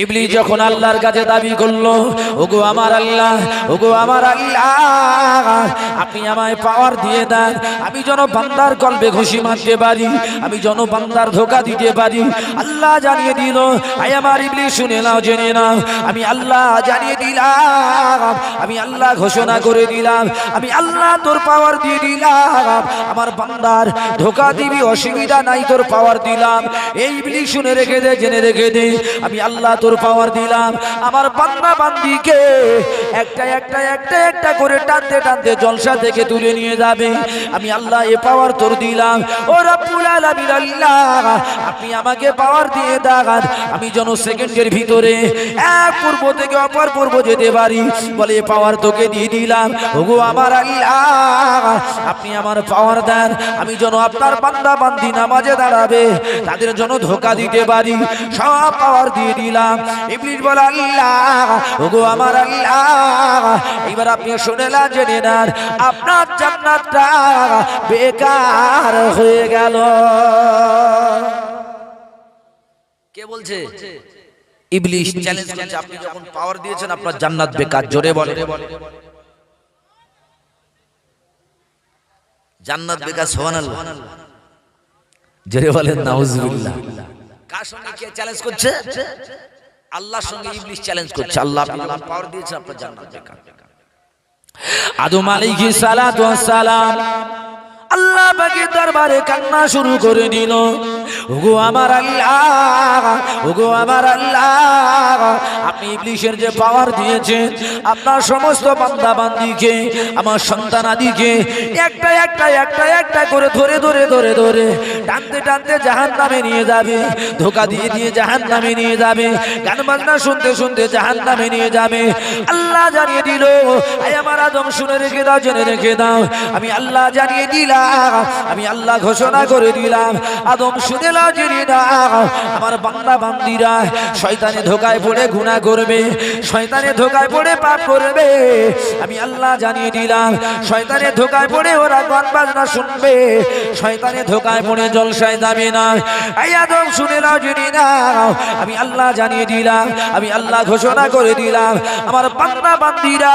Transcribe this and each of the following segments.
ইবলিস যখন আল্লাহর কাছে দাবি করলো, ওগো আমার আল্লাহ, ওগো আমার আল্লাহ, আপনি আমায় পাওয়ার দিয়ে দেন, আমি যেন বান্দার কলবে ঘুষি মারতে পারি, আমি যেন বান্দার ধোঁকা দিতে পারি। আল্লাহ জানিয়ে দিল, আয় আমার ইবলিস শুনে নাও, জেনে নাও, আমি আল্লাহ জানিয়ে দিলাম, আমি আল্লাহ ঘোষণা করে দিলাম, আমি আল্লাহ তোর পাওয়ার দিয়ে দিলাম, আমার বান্দার ধোঁকা দিবি অসুবিধা নাই, তোর পাওয়ার দিলাম। এই ইবলিস শুনে রেখে দে, জেনে রেখে দে, আমি আল্লাহ তোর পাওয়ার দিলাম, আমার বান্দা বান্দিকে একটা একটা একটা একটা করে টানতে টানতে জলসা থেকে তুলে নিয়ে যাবে, আমি আল্লাহ এ পাওয়ার তোর দিলাম। ও রব্বুল আলামিন আল্লাহ, আপনি আমাকে পাওয়ার দিয়ে দেন, আমি যেন সেকেন্ডের ভিতরে এক পূর্ব থেকে অপর পূর্ব যেতে পারি। বলে এ পাওয়ার তোকে দিয়ে দিলাম, ওগো আমার আল্লাহ, আপনি আমার পাওয়ার দেন, আমি যেন আপনার বান্দা বান্দি নামাজে দাঁড়াবে তাদের জন্য ধোঁকা দিতে পারি, সব পাওয়ার দিয়ে দিলাম। ইবলিস বলে আল্লাহ, ওগো আমার আল্লাহ, এবার আপনি শুনে না, জেনে নেন, আপনার জান্নাতটা বেকার হয়ে গেল। কে বলছে? ইবলিস চ্যালেঞ্জ করছে, আপনি যখন পাওয়ার দিয়েছেন আপনার জান্নাত বেকার। জোরে বলে জান্নাত বেকার, সুবহানাল্লাহ। জোরে বলেন নাউজুবিল্লাহ। কার সঙ্গে কে চ্যালেঞ্জ করছে? আল্লাহর সঙ্গে ইবলিস চ্যালেঞ্জ করছে। আল্লাহ আপনার পাওয়ার দিয়েছেন, আপনার জান্নাত বেকার। আদম আলাইহিস সালাতু ওয়াস সালাম আল্লাহ পাকের দরবারে কান্না শুরু করে দিল, ওগো আমার আল্লাহ, ওগো আমার আল্লাহ, আপনি ইবলিসের যে পাওয়ার দিয়েছেন আপনার সমস্ত বান্দা বান্দিকে, আমার সন্তানাদিকে একটা একটা একটা একটা করে ধরে ধরে ধরে ধরে টানতে টানতে জাহান্নামে নিয়ে যাবে, ধোঁকা দিয়ে দিয়ে জাহান্নামে নিয়ে যাবে, গান বাজনা শুনতে শুনতে জাহান্নামে নিয়ে যাবে। আল্লাহ জানিয়ে দিল, আয় আমার আদম শুনে রেখে দাও, জেনে রেখে দাও, আমি আল্লাহ জানিয়ে দিলাম, আমি আল্লাহ ঘোষণা করে দিলাম, আদম শুনে নাও, জেনে নাও, আমার বান্দা বান্দিরা শয়তানে ধোঁকায় পড়ে গুনাহ করবে, শয়তানে ধোঁকায় পড়ে পাপ করবে, আমি আল্লাহ জানিয়ে দিলাম, শয়তানে ধোঁকায় পড়ে ওরা গান বাজনা শুনবে, শয়তানে ধোঁকায় পড়ে জলসায় যাবে না। এই আদম শুনে নাও, জেনে নাও, আমি আল্লাহ জানিয়ে দিলাম, আমি আল্লাহ ঘোষণা করে দিলাম, আমার বান্দা বান্দিরা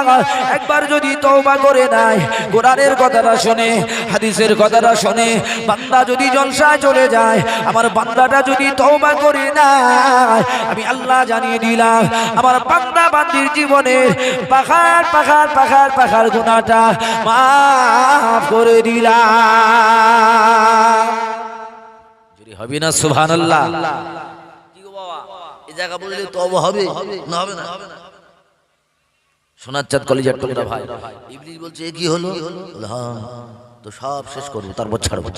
একবার যদি তওবা করে নেয়, কোরআনের কথাটা শুনে, হাদিসের কথাটা শুনে, বান্দা যদি জলসায় চলে যায়, আমার বান্দাটা যদি তওবা করে নেয়, আমি আল্লাহ জানিয়ে দিলাম, আমার বান্দা বান্দির জীবনের পাখার পাখার পাখার পাখার গুনাহটা মাফ করে দিলাম। যদি হবে না সুবহানাল্লাহ। কি গো বাবা, এই জায়গা বললে তওবা হবে না? হবে না? সোনার চাঁদ কলিজার টুকরা ভাই, ইবলিস বলছে এ কি হলো? হ্যাঁ, তো সব শেষ করবো, তারপর ছাড়বো।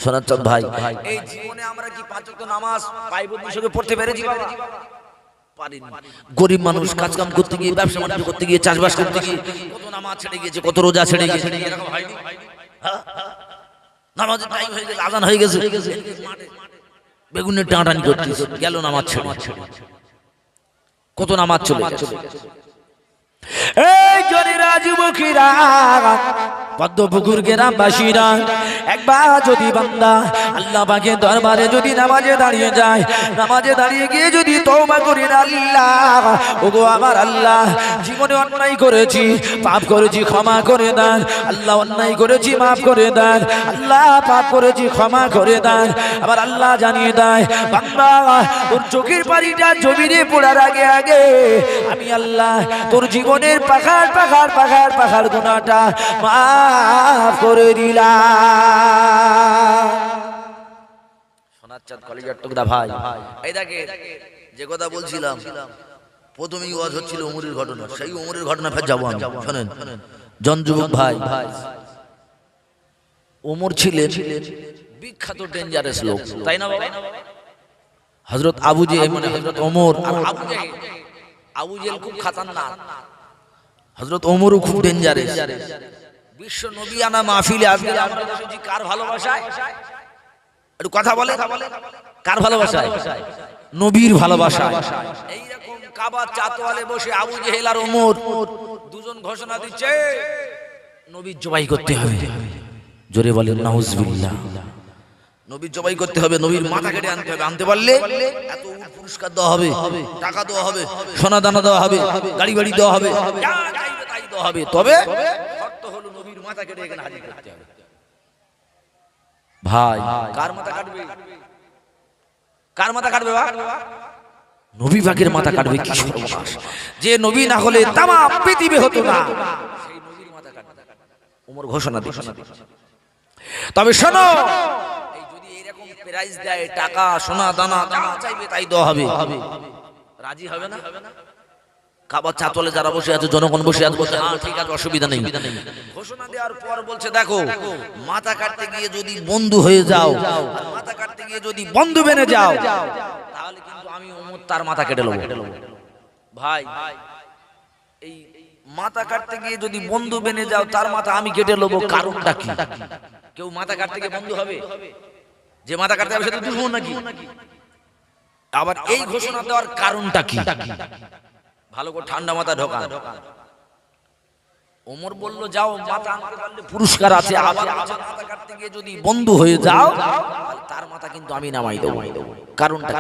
সোনার চাঁদ ভাই, এই জীবনে আমরা কি পাঁচ ওয়াক্ত নামাজ পাইবো হিসেবে পড়তে পেরেছি বাবা? পারিনি। গরিব মানুষ কাজ কাম করতে গিয়ে, ব্যবসা বাণিজ্য করতে গিয়ে, চাষবাস করতে গিয়ে কত নামাজ ছেড়ে গিয়েছে, কত রোজা ছেড়ে গিয়েছে, এরকম হয়নি? নামাজের টাইম হয়ে গেছে, আজান হয়ে গেছে, বেগুনের টানাটানি করতেছে, গেল নামাজ ছেড়ে। কত নামাজ চলে গেছে। এই জরিরা যুবকেরা, পদ্মপুকুর গ্রামবাসীরা, একবার যদি বান্দা আল্লাহ পাকের দরবারে যদি নামাজে দাঁড়িয়ে যায়, নামাজে দাঁড়িয়ে গিয়ে যদি তওবা করে, আল্লাহ, ওগো আমার আল্লাহ, জীবনে অন্যায় করেছি, পাপ করেছি, ক্ষমা করে দেন আল্লাহ, অন্যায় করেছি, মাফ করে দেন আল্লাহ, পাপ করেছি, ক্ষমা করে দেন। আবার আল্লাহ জানিয়ে দেয়, বান্দা তোর চোখের পানিটা জমিনে পড়ার আগে আগে আমি আল্লাহ তোর জীবনের পাখার পাখার পাখার পাখার গুনাহটা মাফ করে দিলাম। সোনার চাঁদ কলিজার টুকরা ভাই, এই দেখে যে কথা বলছিলাম, প্রথমেই ওয়াজ হচ্ছিল ওমরের ঘটনা, সেই ওমরের ঘটনা ফের যাবো আমি। শোনেন জন যুবক ভাই, ওমর ছিলেন বিখ্যাত ডেঞ্জারাস লোক, তাই না বাবা? হযরত আবু জেহেল, মানে হযরত ওমর আর আবু জেহেল খুব খাতারনাক, হযরত ওমরও খুব ডেঞ্জারাস। বিশ্ব নবী আনা মাহফিলে আজকে আমরা এসেছি কার ভালোবাসায়? একটু কথা বলে, কার ভালোবাসায়? নবীর ভালোবাসায়। এইরকম কাবার চাতওয়ালে বসে আবু জেহেল আর ওমর দুজন ঘোষণা দিচ্ছে নবীর জবাই করতে হবে। জোরে বলেন নাউজুবিল্লাহ। নবীর জবাই করতে হবে, নবীর মাথা কেটে আনতে হবে, আনতে পারলে এত পুরস্কার দেওয়া হবে, টাকা দেওয়া হবে, সোনা দানা দেওয়া হবে, গাড়ি বাড়ি দেওয়া হবে, যা চাইবে তাই দেওয়া হবে। তবে শর্ত হলো নবীর মাথা কেটে এখানে হাজির করতে হবে। ভাই কার মাথা কাটবে? কার মাথা কাটবে? নবী পাকের মাথা কাটবে। কি সর্বনাশ! যে নবী না হলে তামাম পৃথিবী হতো না, সেই নবীর মাথা কাটবে। ওমর ঘোষণা দিয়েছে। তবে শোনো, এই যদি এরকম প্রাইজ দেয়, টাকা সোনা দানা যা চাইবে তাই দেওয়া হবে, রাজি হবে না? কাবার চাতলে যারা বসে আছে, জনগণ বসে আছে, বলছে হ্যাঁ ঠিক আছে, অসুবিধা নেই। ঘোষণা দেওয়ার পর বলছে দেখো, মাথা কাটতে গিয়ে যদি বন্ধু হয়ে যাও, আর মাথা কাটতে গিয়ে যদি বন্ধু বেনে যাও, তাহলে কিন্তু আমি ওমর তার মাথা কেটে নেব। ভাই এই মাথা কাটতে গিয়ে যদি বন্ধু বেনে যাও, তার মাথা আমি কেটে নেব, কারণটা কি? কেউ মাথা কাটতে গিয়ে বন্ধু হবে? যে মাথা কাটতে হবে সে তো দুশমন নাকি? আবার এই ঘোষণা দেওয়ার কারণটা কি? ভালো করে ঠান্ডা মাথা ঢোকা। ওমর বলল যাও, মাথা আনতে পারলে পুরস্কার আছে, আবার মাথা কাটতে গিয়ে যদি বন্ধু হয়ে যাও, তার মাথা কিন্তু আমি নামাই দেব। কারণটা?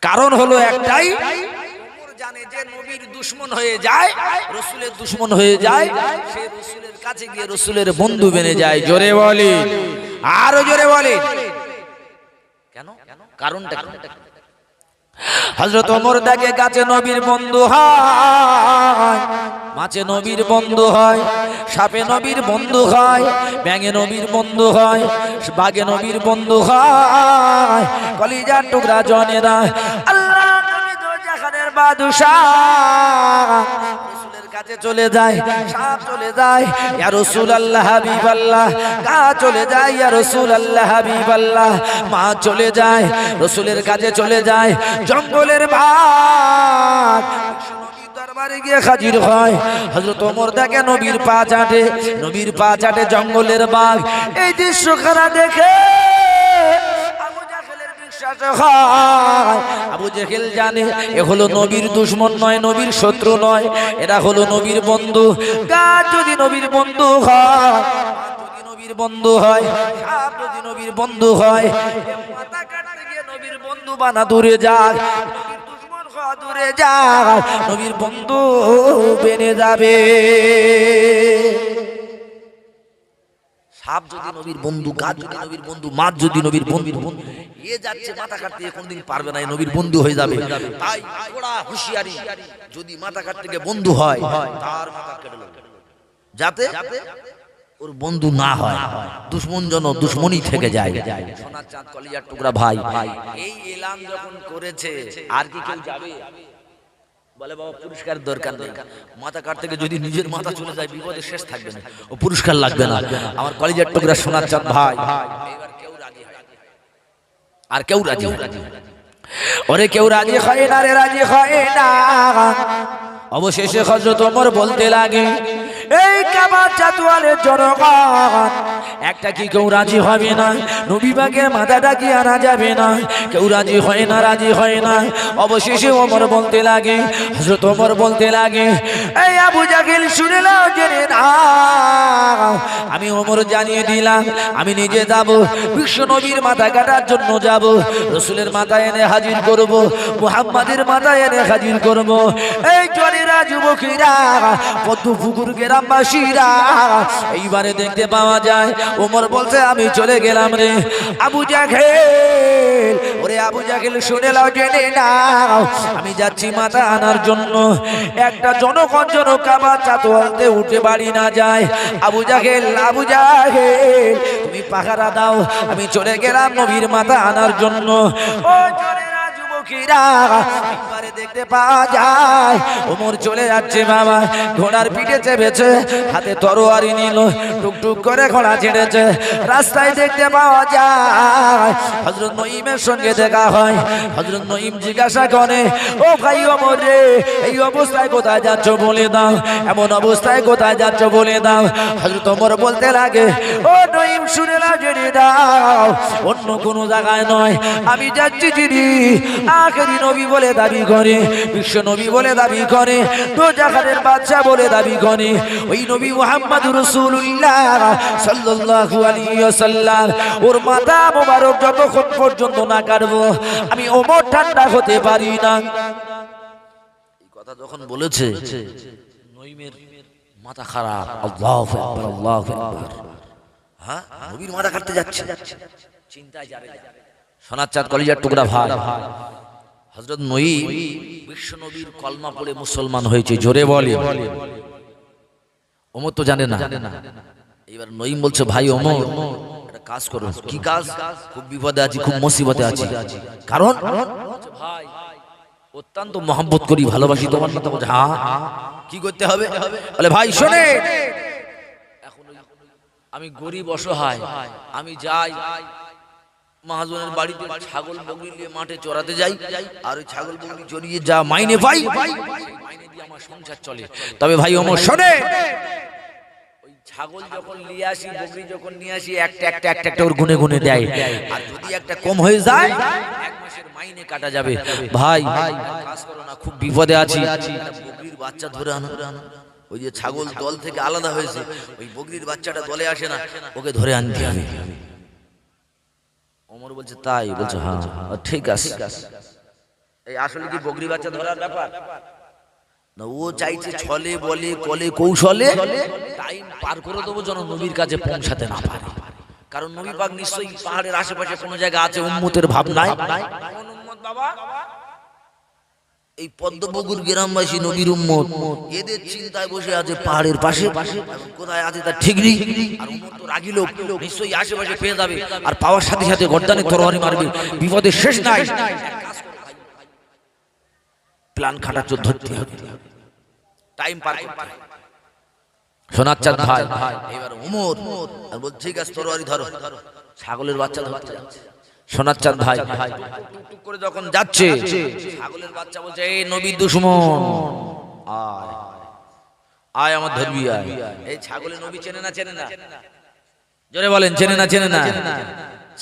কারণ হলো একটাই, ওমর জানে যে নবীর দুশমন হয়ে যায়, রাসূলের দুশমন হয়ে যায়, সে রাসূলের কাছে গিয়ে রাসূলের বন্ধু বনে যায়। জোরে বলি, আরো জোরে বলি। কেন? কারণটা? হযরত ওমর দেখে গাছে নবীর বন্ধু হয়, মাছে নবীর বন্ধু হয়, সাপে নবীর বন্ধু হয়, ব্যাঙে নবীর বন্ধু হয়, বাঘে নবীর বন্ধু হয়। কলিজার টুকরা জনেরা, আল্লাহ নবী দোজাখানের বাদশা, রাসূলের কাছে চলে যায়, সাপ চলে যায়, ইয়া রাসূলুল্লাহ হাবিবাল্লাহ, গাছ চলে যায়, ইয়া রাসূলুল্লাহ হাবিবাল্লাহ, মাছ চলে যায়, রাসূলের কাছে চলে যায়, জঙ্গলের বাঘ দরবারে গিয়ে হাজির হয়। হযরত ওমর দেখে নবীর পা চাটে, নবীর পা চাটে জঙ্গলের বাঘ। এই দৃশ্যখানা দেখে আবু জাহেলের বিশ্বাস হয়। আবু জাহেল জানে এ হলো নবীর দুশমন নয়, নবীর শত্রু নয়, এরা হলো নবীর বন্ধু। গাছ যদি নবীর বন্ধু হয়, যদি নবীর বন্ধু হয়, সাপ যদি নবীর বন্ধু হয়, মাথা কাটতে গিয়ে নবীর বন্ধু বানা দূরে যাক, দূরে যাক, নবীর বন্ধু বেনে যাবে। সাপ যদি নবীর বন্ধু, গাছ যদি নবীর বন্ধু, মাছ যদি নবীর বন্ধু, এ যাচ্ছে মাথা কাটতে, কোনদিন পারবে না, নবীর বন্ধু হয়ে যাবে। তাই ওরা হুঁশিয়ারি, যদি মাথা কাটতে গিয়ে বন্ধু হয়, তার মাথা কেটে নেবে, যাতে ওর বন্ধু না হয়, দুশমন যেন দুশমনই থেকে যায়। সোনার চাঁদ কলিজার টুকরা ভাই, এই এলান যখন করেছে, আর কি কেউ যাবে? বলে বাবা পুরস্কার দরকার নেই, মাথা কাটতে গিয়ে যদি নিজের মাথা চলে যায়, বিপদে শেষ থাকবে না, ও পুরস্কার লাগবে না। আমার কলিজার টুকরা সোনার চাঁদ ভাই, এবার কেউ রাজি হয়? আর কেউ রাজি হয়? ওরে কেউ রাজি হয় না রে, রাজি হয় না। অবশেষে হযরত ওমর বলতে লাগে, এই কাবার চাতুয়ালের জনগণ, একটা কি কেউ রাজি হবে না? নবী পাকের মাথাটা কি আনা যাবে না? কেউ রাজি হয় না, রাজি হয় না। অবশেষে ওমর বলতে লাগে, হযরত ওমর বলতে লাগে, এই আবু জাহেল শুনে নাও, জেনে নাও, আমি ওমর জানিয়ে দিলাম, আমি নিজে যাব, বিশ্ব নবীর মাথা কাটার জন্য যাব, রাসূলের মাথা এনে হাজির করব, মুহাম্মাদের মাথা এনে হাজির করব। এই জনেরা, যুবকেরা, পদ্ম পুকুর গ্রামবাসীরা, এইবারে দেখতে পাওয়া যায় ওমর বলছে আমি চলে গেলাম রে আবু জাহেল। ওরে আবু জাহেল শুনে নাও, জেনে নাও, আমি যাচ্ছি মাথা আনার জন্য। একটা জনগণ যেন কাবার চাতওয়ালতে উঠে বাড়ি না যায়। আবু জাহেল, আবু জাহেল, তুমি পাহারা দাও, আমি চলে গেলাম নবীর মাথা আনার জন্য। ও জনেরা, যুবকেরা, এইবারে দেখতে পাওয়া যায় ওমর চলে যাচ্ছে বাবা, ঘোড়ার পিঠে চেপেছে, হাতে তরোয়ারি নিল, টুকটুক করে ঘোড়া ছেড়েছে। রাস্তায় দেখতে পাওয়া যায় হযরত নঈমের সঙ্গে দেখা হয়। হযরত নঈম জিজ্ঞাসা করে, ও ভাই ওমর রে, এই অবস্থায় কোথায় যাচ্ছ বলে দাও, এমন অবস্থায় কোথায় যাচ্ছ বলে দাও। হযরত ওমর বলতে লাগে, ও নঈম শুনে না, জেনে দাও, অন্য কোনো জায়গায় নয়, আমি যাচ্ছি যিনি আখেরি নবী বলে দাবি করে, বিশ্ব নবী বলে দাবি করে, দোজাখানের বাদশা বলে দাবি করে, ওই নবী মুহাম্মদুর রাসূলুল্লাহ সাল্লাল্লাহু আলাইহি ওয়াসাল্লাম ওর মাথা মোবারক যতক্ষণ পর্যন্ত না কাটবো আমি ওমর ঠান্ডা হতে পারি না। এই কথা যখন বলেছে নঈমের মাথা খারাপ, আল্লাহু আকবার, আল্লাহু আকবার। হ্যাঁ, নবীর মাথা কাটতে যাচ্ছে, চিন্তায় যাবে। সোনার চাঁদ কলিজার টুকরা ভাই, হযরত নঈম বিশ্ব নবীর কলমা পড়ে মুসলমান হয়েছে, জোরে বলে। ওমর তো জানে না। এবার নঈম বলছে, ভাই ওমর একটা কাজ করো। কি কাজ? খুব বিপদে আছি, খুব মুসিবতে আছি। কারণ ভাই অত্যন্ত মহব্বত করি, ভালোবাসি তোমার কথা। বলছে হ্যাঁ, কি করতে হবে? বলে ভাই শোনে, এখন আমি গরিব অসহায়, আমি যাই মহাজনের বাড়িতে ছাগল বকরি নিয়ে মাঠে চড়াতে যাই, আর ওই ছাগল বকরি চড়িয়ে যা মাইনে পাই, মাইনে দিয়ে আমার সংসার চলে। তবে ভাই ওমর শোনে, ওই ছাগল যখন নিয়ে আসি, বকরি যখন নিয়ে আসি, একটা একটা একটা একটা ওর গুনে গুনে দেয়, আর যদি একটা কম হয়ে যায় এক মাসের মাইনে কাটা যাবে। ভাই কাজ করো না, খুব বিপদে আছি, বকরির বাচ্চা ধরে আনো। ওই যে ছাগল দল থেকে আলাদা হয়েছে, ওই বকরির বাচ্চাটা দলে আসে না, ওকে ধরে আনতে হবে। ওমর বলছে তাই? বলছে হ্যাঁ, ঠিক আছে। এই আসলে কি বকরি বাচ্চা ধরার ব্যাপার না, ও চাইছে ছলে বলে কলে কৌশলে টাইম পার করে দেবো যেন নবীর কাছে পৌঁছাতে না পারে। কারণ নবী পাক নিশ্চয়ই পাহাড়ের আশেপাশে কোনো জায়গা আছে, উম্মতের ভাবনায় কোন উম্মত বাবা? এই পদ্মবগুর গ্রামবাসী নবীর উম্মত, এদের চিন্তায় বসে আছে পাহাড়ের পাশে, কোথায় আছে তার ঠিক নেই। আর উম্মত তো রাগী লোক, নিশ্চয়ই আশেপাশে পেয়ে যাবে, আর পাওয়ার সাথে সাথে গর্দানে তরবারি মারবে, বিপদের শেষ নাই। প্ল্যান খাটাচ্ছ, ধরতে হবে, টাইম পার করতে হবে। সোনার চাঁদ ভাই এবার উমর বল, ঠিক আছে তরবারি ধরো, ছাগলের বাচ্চা ধরতে যাচ্ছে। সোনার চাঁদ ভাই টুক করে যখন যাচ্ছে, ছাগলের বাচ্চা বলছে, এই নবীর দুশমন, আয় আয় আমার ধরবি আয়। এই ছাগলের নবী চেনে না? চেনে না? জোরে বলেন, চেনে না? চেনে না?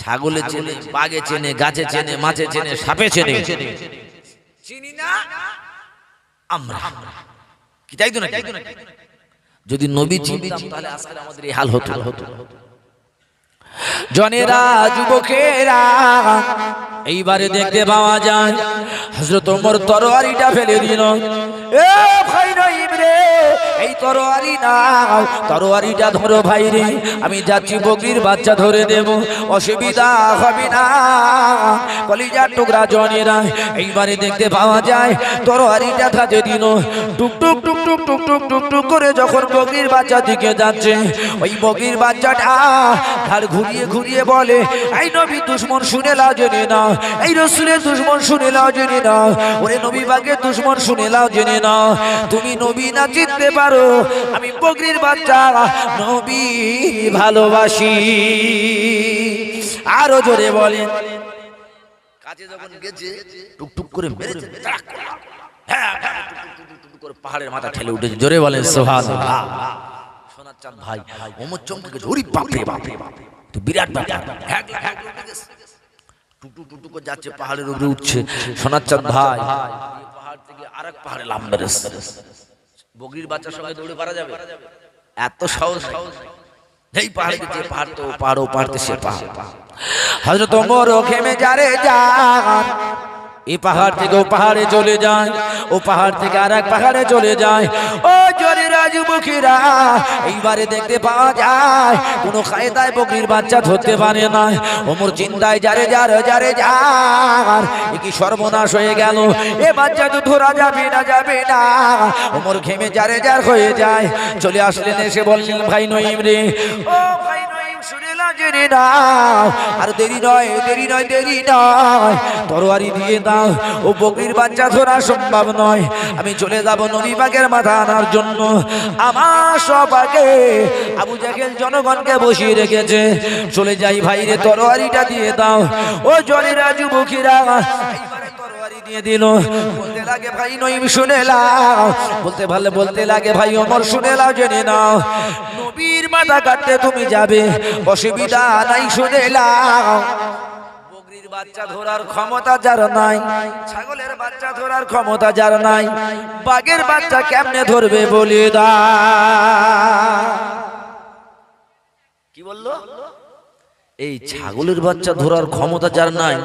ছাগলে চেনে, বাঘে চেনে, গাছে চেনে, মাছে চেনে, সাপে চেনে, চিনি না আমরা? কি তাই তো না? যদি নবী চিনতাম তাহলে আজকে আমাদের এই হাল হতো। জনেরা, যুবকেরা, এইবারে দেখতে পাওয়া যায় হযরত ওমর তরবারিটা ফেলে দিল। এ ভাই নঈম রে, এই তরবারি নাও, তরবারিটা ধরো ভাই রে, আমি যাচ্ছি বকরির বাচ্চা ধরে দেব, অসুবিধা হবে না। কলিজার টুকরা জনেরা, এইবারে দেখতে পাওয়া যায় তরবারিটা হাতে দিল, টুক টুক টুক টুক টুক টুক টুক টুক করে যখন বকরির বাচ্চা দিকে যাচ্ছে, ওই বকরির বাচ্চাটা ঘাড় ঘুরিয়ে ঘুরিয়ে বলে, এই নবী দুশমন শুনে লাও জেনে নাও, এই রাসূলের দুশমন শুনে লাও জেনে নাও, ওরে নবী পাকের দুশমন শুনে লাও জেনে নাও, তুমি নবী না চিনতে পারো, আমি বকরির বাচ্চা নবী ভালোবাসি। আরো জোরে বলেন। কাজে যখন গেছে টুকটুক করে মেরেছে, করে পাহাড়ের মাথা ঠেলে উঠেছে। জোরে বলেন সুবহানাল্লাহ। সোনার চাঁদ ভাই ওমর চমকে গেছে, ওরে বাপ রে বাপ, তো বিরাট ব্যাপার। টুকটুক টুকটুক করে যাচ্ছে, পাহাড়ের উপরে উঠছে। সোনার চাঁদ ভাই পাহাড় থেকে আরেক পাহাড়ে লাফ মেরেছে। বকরির বাচ্চার সঙ্গে দৌড়ে পারা যাবে? এত সহজ। এই পাহাড়ে যে পাহাড়, তো পাহাড় ও পাহাড়তে সে পাহাড়। হযরত ওমর ঘেমে যারে যান, এই পাহাড় থেকে ও পাহাড়ে চলে যায়, ও পাহাড় থেকে আরেক পাহাড়ে চলে যায়। ও জোরেরা যুবকেরা, এইবারে দেখতে পাওয়া যায় কোনো কায়দায় বকরির বাচ্চা ধরতে পারে না। ওমর চিন্তায় যারে যার যারে যার, এ কি সর্বনাশ হয়ে গেল, এ বাচ্চা তো ধরা যাবে না, যাবে না। ওমর ঘেমে যারে যার হয়ে যায়। চলে আসলেন, এসে বললেন, ভাই নঈম রে, ও ভাই নঈম শুনে না জেনে নাও, আর দেরি নয়, দেরি নয়, দেরি নয়, তরবারি দিয়ে দাও, ও বকরির বাচ্চা ধরা সম্ভব নয়, আমি চলে যাব নবী পাকের মাথা আনার জন্য। আমার সব আগে আবু জাহেল জনগণকে বসিয়ে রেখেছে, চলে যাই ভাই রে, তরবারিটা দিয়ে দাও। ও জনেরা যুবকেরা, তরবারি দিয়ে দিল। বলতে লাগে, ভাই নঈম শুনে লাও, বলতে ভালো বলতে লাগে, ভাই ওমর শুনে লাও, জেনে নাও, নবীর মাথা কাটতে তুমি যাবে, অসুবিধা নাই, শুনে লাও। বাচ্চা ধরার ক্ষমতা যার নাই, ছাগলের বাচ্চা ধরার ক্ষমতা যার নাই, বাঘের বাচ্চা কেমনে ধরবে বলে দা। কি বললো? এই ছাগলের বাচ্চা ধরার ক্ষমতা যার নাই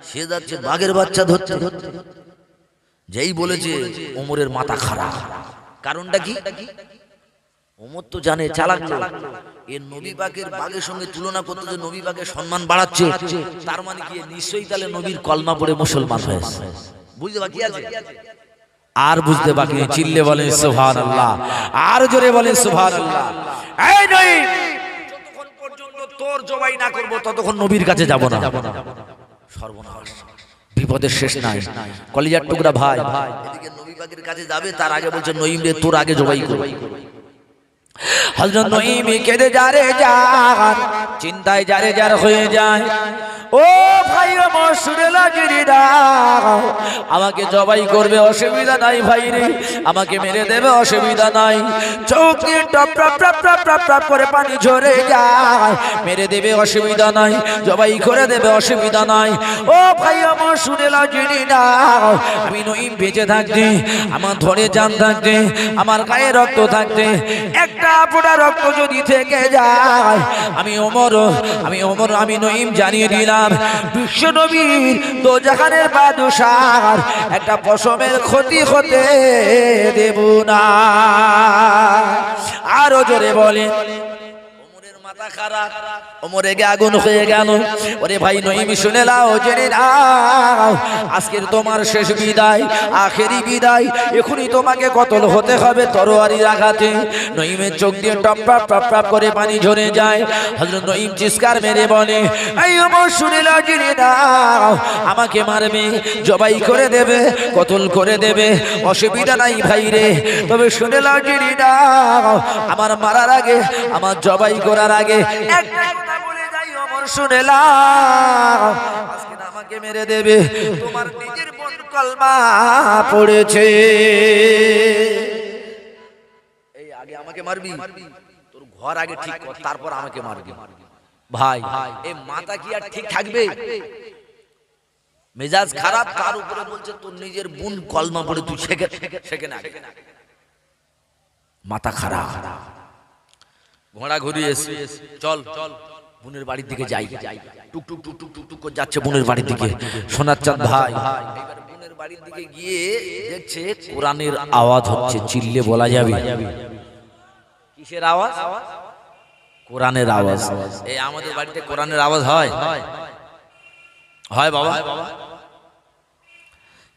সে যাচ্ছে বাঘের বাচ্চা ধরতে। যেই বলেছে ওমরের মাথা খারাপ। কারণটা কি? ওমর তো জানে চালাক লোক, এর নবী পাকের বাঘের সঙ্গে তুলনা করতে যে নবী পাকের সম্মান বাড়াচ্ছে, তার মানে কি নিশ্চয়ই তাহলে নবীর কলমা পড়ে মুসলমান হয়েছে। বুঝতে বাকি আছে? আর বুঝতে বাকি নেই। চিল্লে বলেন সুবহানাল্লাহ, আর জোরে বলেন সুবহানাল্লাহ। এই নই, যতক্ষণ পর্যন্ত তোর জবাই না করব ততক্ষণ নবীর কাছে যাব না। সর্বনাশ, বিপদের শেষ নাই। কলিজার টুকরা ভাই এদিকে নবী পাকের কাছে যাবে, তার আগে বলছে নঈম রে তোর আগে জবাই করব। হযরত নঈম কেঁদে যারে যার, চিন্তায় যারে যার হয়ে যায়। ও ভাই আমার শুনে লাগেনি না, আমাকে জবাই করবে অসুবিধা নাই ভাই রে, আমাকে মেরে দেবে অসুবিধা নাই। চোখ দিয়ে top top top top top top করে পানি ঝরে যায়, মেরে দেবে অসুবিধা নাই, জবাই করে দেবে অসুবিধা নাই। ও ভাই আমার শুনে লাগেনি না, আমি নঈম বেঁচে থাকতে, আমার ধরে জান থাকতে, আমার গায়ে রক্ত থাকতে, একটা ফোঁটা রক্ত যদি থেকে যায়, আমি ওমর আমি নঈম জানিয়ে দিলাম বিশ্ব নবীর দোজাহানের বাদশার একটা পশমের ক্ষতি হতে দেব না। আরো জোরে বলে মাথা খারাপ, ওমর রেগে আগুন হয়ে গেল। ওরে ভাই নঈম শুনে নাও, জেনে নাও, আজকের তোমার শেষ বিদায়, আখেরি বিদায়। এখনই তোমাকে কতল হতে হবে তরোয়ারির আঘাতে। নঈমের চোখ দিয়ে টপ টপ টপ টপ করে পানি ঝরে যায়। হযরত নঈম চিৎকার মেরে বলে, এই ওমর শুনে নাও, জেনে নাও, আমাকে মারবে, জবাই করে দেবে, কতল করে দেবে, অসুবিধা নাই ভাই রে, তবে শুনে নাও, জেনে নাও, আমার মারার আগে, আমার জবাই করার আগে একটা কথা বলে যাই, ওমর শুনে নাও, আজকে আমাকে মেরে দেবে, তোমার নিজের বোন কলমা পড়েছে, এই আগে আমাকে মারবি, তোর ঘর আগে ঠিক কর, তারপর আমাকে মারবি। ভাই এই মাথা কি আর ঠিক থাকবে? মেজাজ খারাপ, তার উপরে বলছে তোর নিজের বোন কলমা পড়ে, তুই সেখানে আগে মাথা খারাপ। ঘোড়া ঘুরিয়ে চল বোনের বাড়ির দিকে যাই, টুক টুক টুক টুক টুক টুক করে যাচ্ছে বোনের বাড়ির দিকে। সোনার চাঁদ ভাই এবার বোনের বাড়ির দিকে গিয়ে দেখছে কোরআনের আওয়াজ হচ্ছে, চিল্লে বলা যাবে কিসের আওয়াজ? কোরআনের আওয়াজ। এই আমাদের বাড়িতে কোরআনের আওয়াজ হয়? হয় বাবা।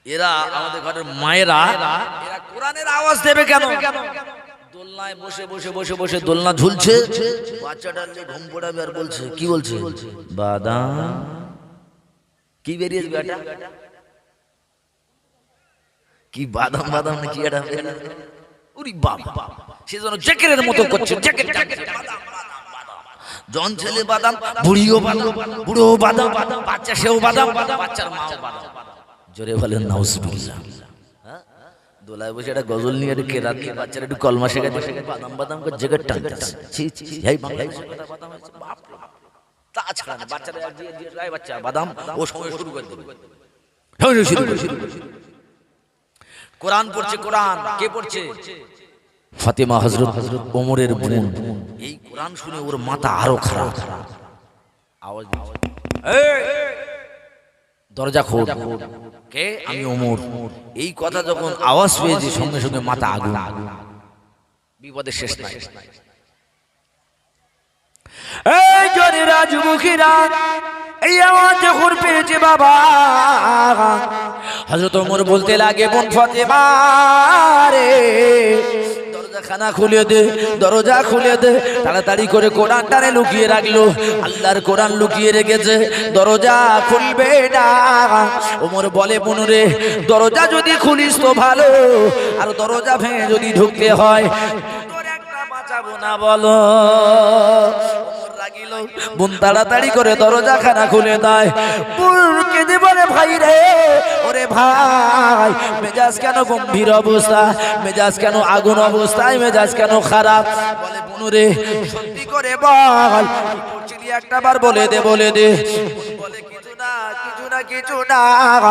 এরা আমাদের ঘরের মায়েরা, এরা কোরআনের আওয়াজ দেবে কেন? দোলনায় বসে বসে বসে বসে দোলনা ঝুলছে, বাচ্চাটা ঘুম পড়াবে আর বলছে, কি বলছে? বাদাম। কি বেরিয়েছে বেটা? কি বাদাম বাদাম না কি এটা? উরি বাবা, সে যেন জ্যাকেটের মতো করছে, জ্যাকেট জন ছেলে বাদাম, বুড়িও বাদাম, বুড়ো বাদাম, বাচ্চা সেও বাদাম, বাচ্চার মাও বাদাম। জোরে বলেন নাউজুবিল্লাহ। দোলায় বসে একটা গজল নিয়ে একটু কেরাত নিয়ে বাচ্চারা একটু কলমা শেখাচ্ছে, বাদাম বাদাম করে জ্যাকেট টানতেছে। তাছাড়া বাচ্চারা বাচ্চা বাদাম ও সময় শুরু করে দেবে। কোরআন পড়ছে, কোরআন কে পড়ছে? ফাতেমা হযরত ওমরের বোন। এই কোরআন শুনে ওর মাথা আরো খারাপ। আওয়াজ, দরজা খোল। কে? আমি ওমর। এই কথা যখন আওয়াজ পেয়েছি সঙ্গে সঙ্গে মাথা আগুন, বিপদের শেষ নাই। এই জোরে রাজমুখীরা এই আওয়াজ যখন পেয়েছে বাবা, হযরত ওমর বলতে লাগে, বোন ফাতেমা রে, দরজাখানা খুলে দে, দরজা খুলে দে। তাড়াতাড়ি করে কোরআনটারে লুকিয়ে রাখলো, আল্লাহর কোরআন লুকিয়ে রেখেছে, দরজা খুলবে না। ওমর বলে, বোন রে, দরজা যদি খুলিস তো ভালো, আর দরজা ভেঙে যদি ঢুকতে হয় তোর একটা বাঁচাবো না বলো। বোন তাড়াতাড়ি করে দরজাখানা খুলে দেয়। বোন কেঁদে বলে, ভাই রে, ওরে ভাই, মেজাজ কেন গম্ভীর অবস্থা, মেজাজ কেন আগুন অবস্থায়, মেজাজ কেন খারাপ? বলে, বোন রে, সত্যি করে বল, একটা বার বলে দে, বলে দে। বলে, কিছু না, কিছু না,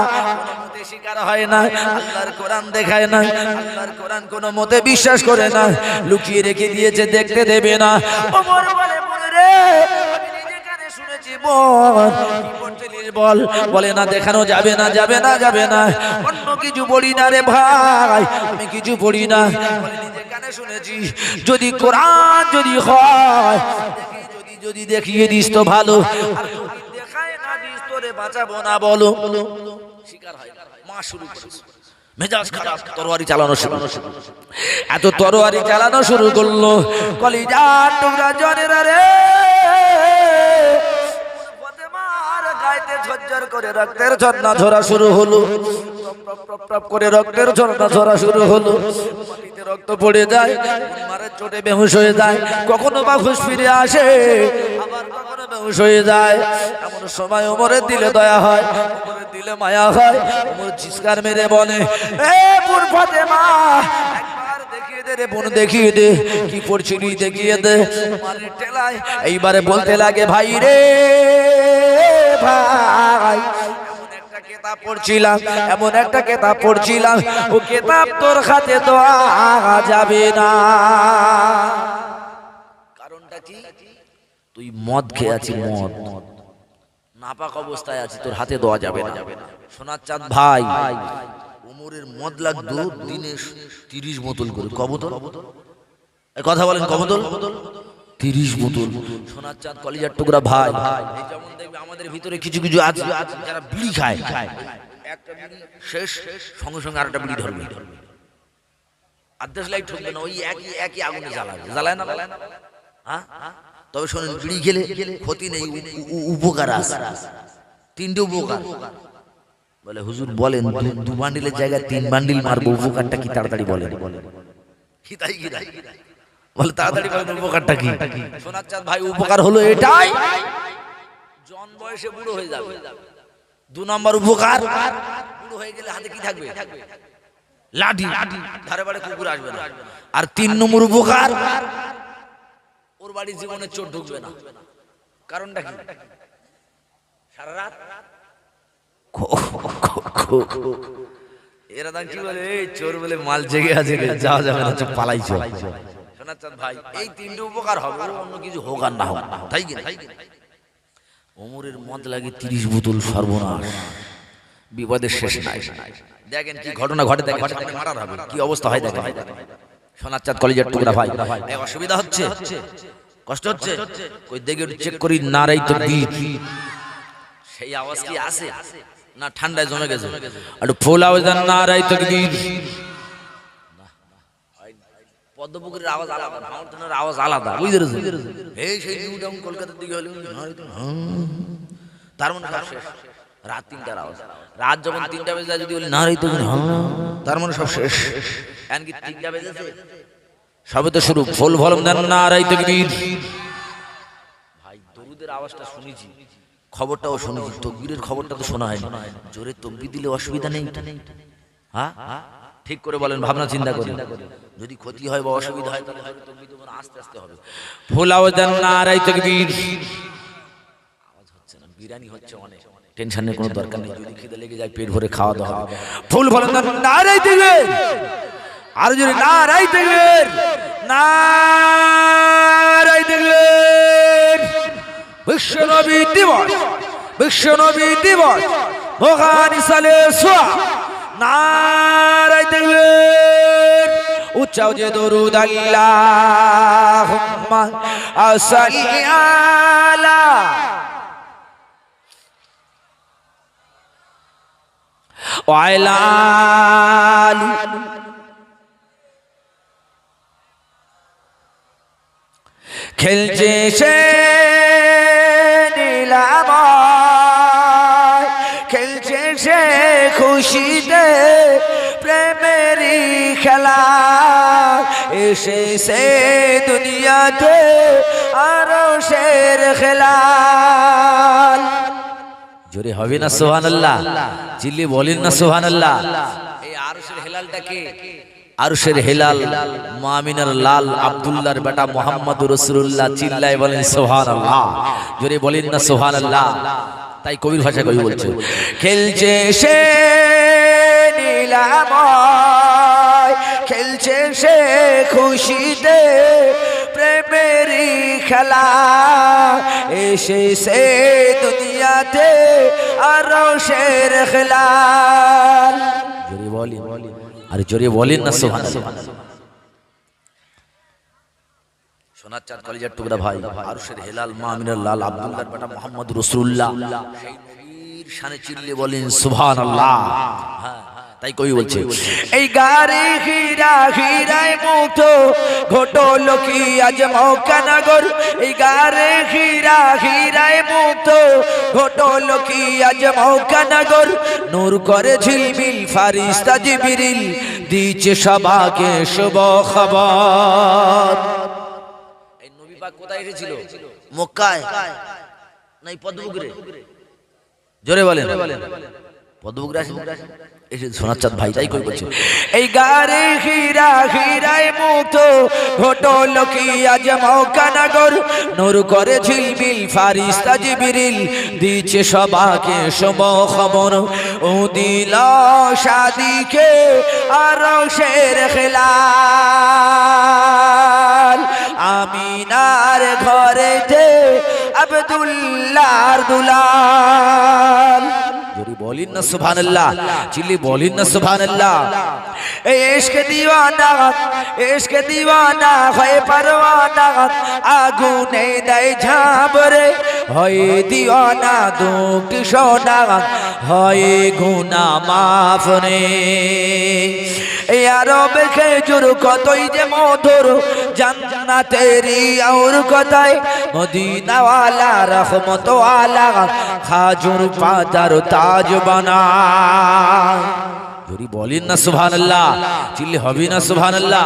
কোনো মতে স্বীকার হয় না, আল্লাহর কোরআন দেখায় না, আল্লাহর কোরআন কোনো মতে বিশ্বাস করে না, লুকিয়ে রেখে দিয়েছে, দেখতে দেবে না। ওমর বলে রে আমি নিজে কানে শুনেছি, বল কি পড়ছিস বল। বলে না দেখানো যাবে না, যাবে না, যাবে না, অন্য কিছু পড়ি না রে ভাই, আমি কিছু পড়ি না। বলে নিজে কানে শুনেছি, যদি কোরআন যদি হয়, যদি দেখিয়ে দিস তো ভালো, আর যদি দেখায় না দিস তোরে বাঁচাবো না। বলো শিকার হয় মা শুরু করেছে, মেজাজ খারাপ, তরবারি চালানো শুরু, এত তরবারি চালানো শুরু করলো, কলিজার টুকরা জনেরা রে ফাতেমার গায়েতে ঝরঝর করে রক্তের ঝর্ণা ঝরা শুরু হলো, টপ টপ করে রক্তের ঝর্ণা ঝরা শুরু হলো, মাটিতে রক্ত পড়ে যায়, মারের চোটে বেহুশ হয়ে যায়, কখনো বা হুঁশ ফিরে আসে, আবার কখনো বেহুশ হয়ে যায়। এমন সময় ওমরের দিলে দয়া হয়, ওমরের দিলে মায়া হয়, ওমর চিৎকার মেরে বলে, এ বোন ফাতেমা একবার দেখিয়ে দে রে বোন, দেখিয়ে দে কি পড়ছিলি, দেখিয়ে দে। মারের টেলায় এইবারে বলতে লাগে, ভাই রে ভাই, কেতাব পড়ছিলাম, এমন একটা কেতাব পড়ছিলাম, ও কেতাব তোর হাতে দেওয়া যাবে না। কারণটা কি? তুই মদ খেয়ে আছিস, মদ নাপাক অবস্থায় আছিস, তোর হাতে দেওয়া যাবে না। সোনার চাঁদ ভাই, ওমরের মদ লাগতো দিনে 30 বোতল করে। ক বোতল? কথা বলেন, ক বোতল? 30 বোতল। সোনার চাঁদ কলিজার টুকরা ভাই, যেমন দেখবে আমাদের ভিতরে কিছু কিছু আছে যারা বিড়ি খায়, একটা বিড়ি শেষ, সঙ্গে সঙ্গে আরেকটা বিড়ি ধরবে, আদেশ লাইট ঠকবে না, ওই একই আগুনে জ্বালাবে, জ্বালায় না? হ্যাঁ, তবে শোনেন, বিড়ি খেলে ক্ষতি নেই, উপকার আছে, 3টে উপকার। বলে হুজুর বলেন 2 বান্ডিলের জায়গায় 3 বান্ডিল মারবো, উপকারটা কি? তাড়াতাড়ি বলেন। কি তাই বলে তাড়াতাড়ি বলেন, উপকারটা কি? সোনার চাঁদ ভাই, উপকার হলো এটাই, জন বয়সে বুড়ো হয়ে যাবে। 2 নম্বর উপকার, বুড়ো হয়ে গেলে হাতে কি থাকবে? লাঠি, ধারে বাড়ে কুকুর আসবে না। আর 3 নম্বর উপকার, ওর বাড়ি জীবনে চোর ঢুকবে না। কারণটা কি? সারা রাত এরা কি বলে, এই চোর বলে মাল জেগে আছে, যাওয়া যাবে না, চুপ পালাইছো। সোনার চাঁদ ভাই, এই 3টে উপকার হবে, অন্য কিছু হোক আর না হোক, তাই কি? ওমরের মদ লাগে 30 বোতল, সর্বনাশ, বিপদের শেষ নাই। দেখেন কি ঘটনা ঘটে, দেখেন মারার হবে কি অবস্থা হয়, দেখেন। সোনার চাঁদ কলিজার টুকরা ভাই, অসুবিধা হচ্ছে, কষ্ট হচ্ছে, কই দেখে চেক করি, নারাই তাকবীর, সেই আওয়াজ কি আছে না ঠান্ডায় জমে গেছে? একটু ফুল আওয়াজ দেন, নারাই তাকবীর। পদ্মপুকুরের আওয়াজ আলাদা, মাউন্টেনের আওয়াজ আলাদা, বুঝতে পেরেছেন? এই সেই নিউ টাউন কলকাতার দিকে হলো, তার মানে সব শেষ। রাত 3টার আওয়াজ, রাত যখন 3টা বেজে যায় যদি বলি নারাই তাকবীর, তার মানে সব শেষ। এমনকি 3টা বেজেছে, সবে তো শুরু, ফুল ভলম দেন, নারাই তাকবীর। ভাই দরুদের আওয়াজটা শুনেছি, খবরটাও শুনেছি, তকবীরের খবরটা তো শোনা হয়নি। জোরে তকবীর দিলে অসুবিধা নেই, হ্যাঁ ঠিক করে বলেন, ভাবনা চিন্তা করে, যদি ক্ষতি হয় বা অসুবিধা হয় তাহলে জোরে তকবীর দেব না, আস্তে আস্তে হবে। ফুল আওয়াজ দেন, নারাই তাকবীর। আওয়াজ হচ্ছে না, বিরানি হচ্ছে অনেক, টেনশনের কোনো দরকার নেই, যদি খিদে লেগে যায় পেট ভরে খাওয়া দাওয়া হবে। ফুল ভলম দেন, নারাই তাকবীর। আর যদি নারাই তাকবীর, নারাই তাকবীর। বিশ্বনবী দিবস, বিশ্বনবী দিবস, মহান সালে সোয়া, নারাই তাকবীর। উচ্চাও যে দরুদ, আল্লাহুম্মা সাল্লি আলা ওয়া আলা আলি খেলছে সে নীলাময়, খেলছে সে খুশিতে প্রেমেরই খেলা, এসেছে দুনিয়াতে আরশের খেলাল। জোরে হবে না সুবহানাল্লাহ? চিল্লি বলেন না সুবহানাল্লাহ? এই আরশের হেলালটা কে? আরশের হেলাল মুমিনের লাল আব্দুল্লাহর বেটা মুহাম্মদুর রাসূলুল্লাহ। চিল্লায় বলেন সুবহানাল্লাহ, জোরে বলেন না সুবহানাল্লাহ? তাই কবির ভাষা কবি বলছে, খেলছে সে নীলাময়, খেলছে সে খুশিতে প্রেমেরই খেলা, এসেছে দুনিয়াতে আরো শের খেলাল। জোরে বলি, আরে জোরে বলেন না সুবহানাল্লাহ। সোনার চাঁদ কলিজার টুকরা ভাই, আরশের হেলাল মা আমিনার লাল আব্দুল্লাহর বেটা মুহাম্মদ রাসূলুল্লাহ, সেই নবীর শানে চিল্লে বলেন সুবহানাল্লাহ। তাই কবি বলছে, এই গারে হীরা হীরায় মুক্ত ঘটলো কি আজ মক্কানগর, এই গারে হীরা হীরায় মুক্ত ঘটলো কি আজ মক্কানগর, নূর করে ঝিলমিল ফারিস্তা জিবরিল দিচ্ছে সবাকে শুভ খবর। এই নবী পাক কোথায় এসেছিল? মক্কায় নাই পদ্মপুকুরে? জোরে বলেন, পদ্মপুকুরে এসে সোনার চাঁদ ভাই তাই কই বলছে, এই গারে হীরা হীরায় মুক্ত ঘটলো কি আজ মক্কানগর, নূর করে ঝিলমিল ফারিস্তা জিবরিল দিচ্ছে সবাকে শুভ খবর, ও দিল শাদিকে আরশের খেলাল, আমিনার ঘরেতে আব্দুল্লাহর দুলাল। জোরে বলেন না সুবহানাল্লাহ, চিল্লি বলেন না সুবহানাল্লাহ। এই ইশকে দিওয়ানা, ইশকে দিওয়ানা হয় পরওয়ানা, আগুনে দেয় ঝাঁপরে, হয় দিওয়ানা দুঃখ সোনা, হয় গুনাহ মাফ রে। এই আরবের খেজুর কতই যে মধুর, জান্নাতেরই আর কথায় মদিনাওয়ালা রহমতওয়ালা খাজুর পাতার তাজ বানায়। যদি বলেন না সুবহানাল্লাহ, চিল্লি হবে না সুবহানাল্লাহ।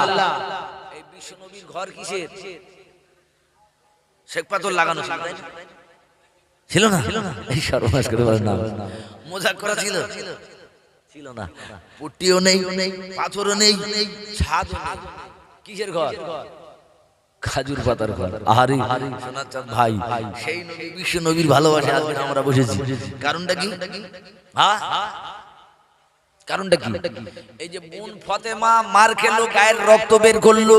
এই বিশ্ব নবীর ঘর কিসের? শেখ পাথর লাগানো ছিল না? এই সর্বনাশ করে বলেন না, মজাক করা ছিল? ছিল না। পুট্টিও নেই, পাথরও নেই, ছাদও নেই। কিসের ঘর? খাজুর পাতার ঘর। আরে সোনার চাঁদ ভাই, সেই নবী বিশ্ব নবীর ভালোবাসা আজকে আমরা বসেছি। কারণটা কি? হ্যাঁ, কারণটা কি? এই যে বোন ফাতেমা মার খেলো, গায়ের রক্ত বের করলো,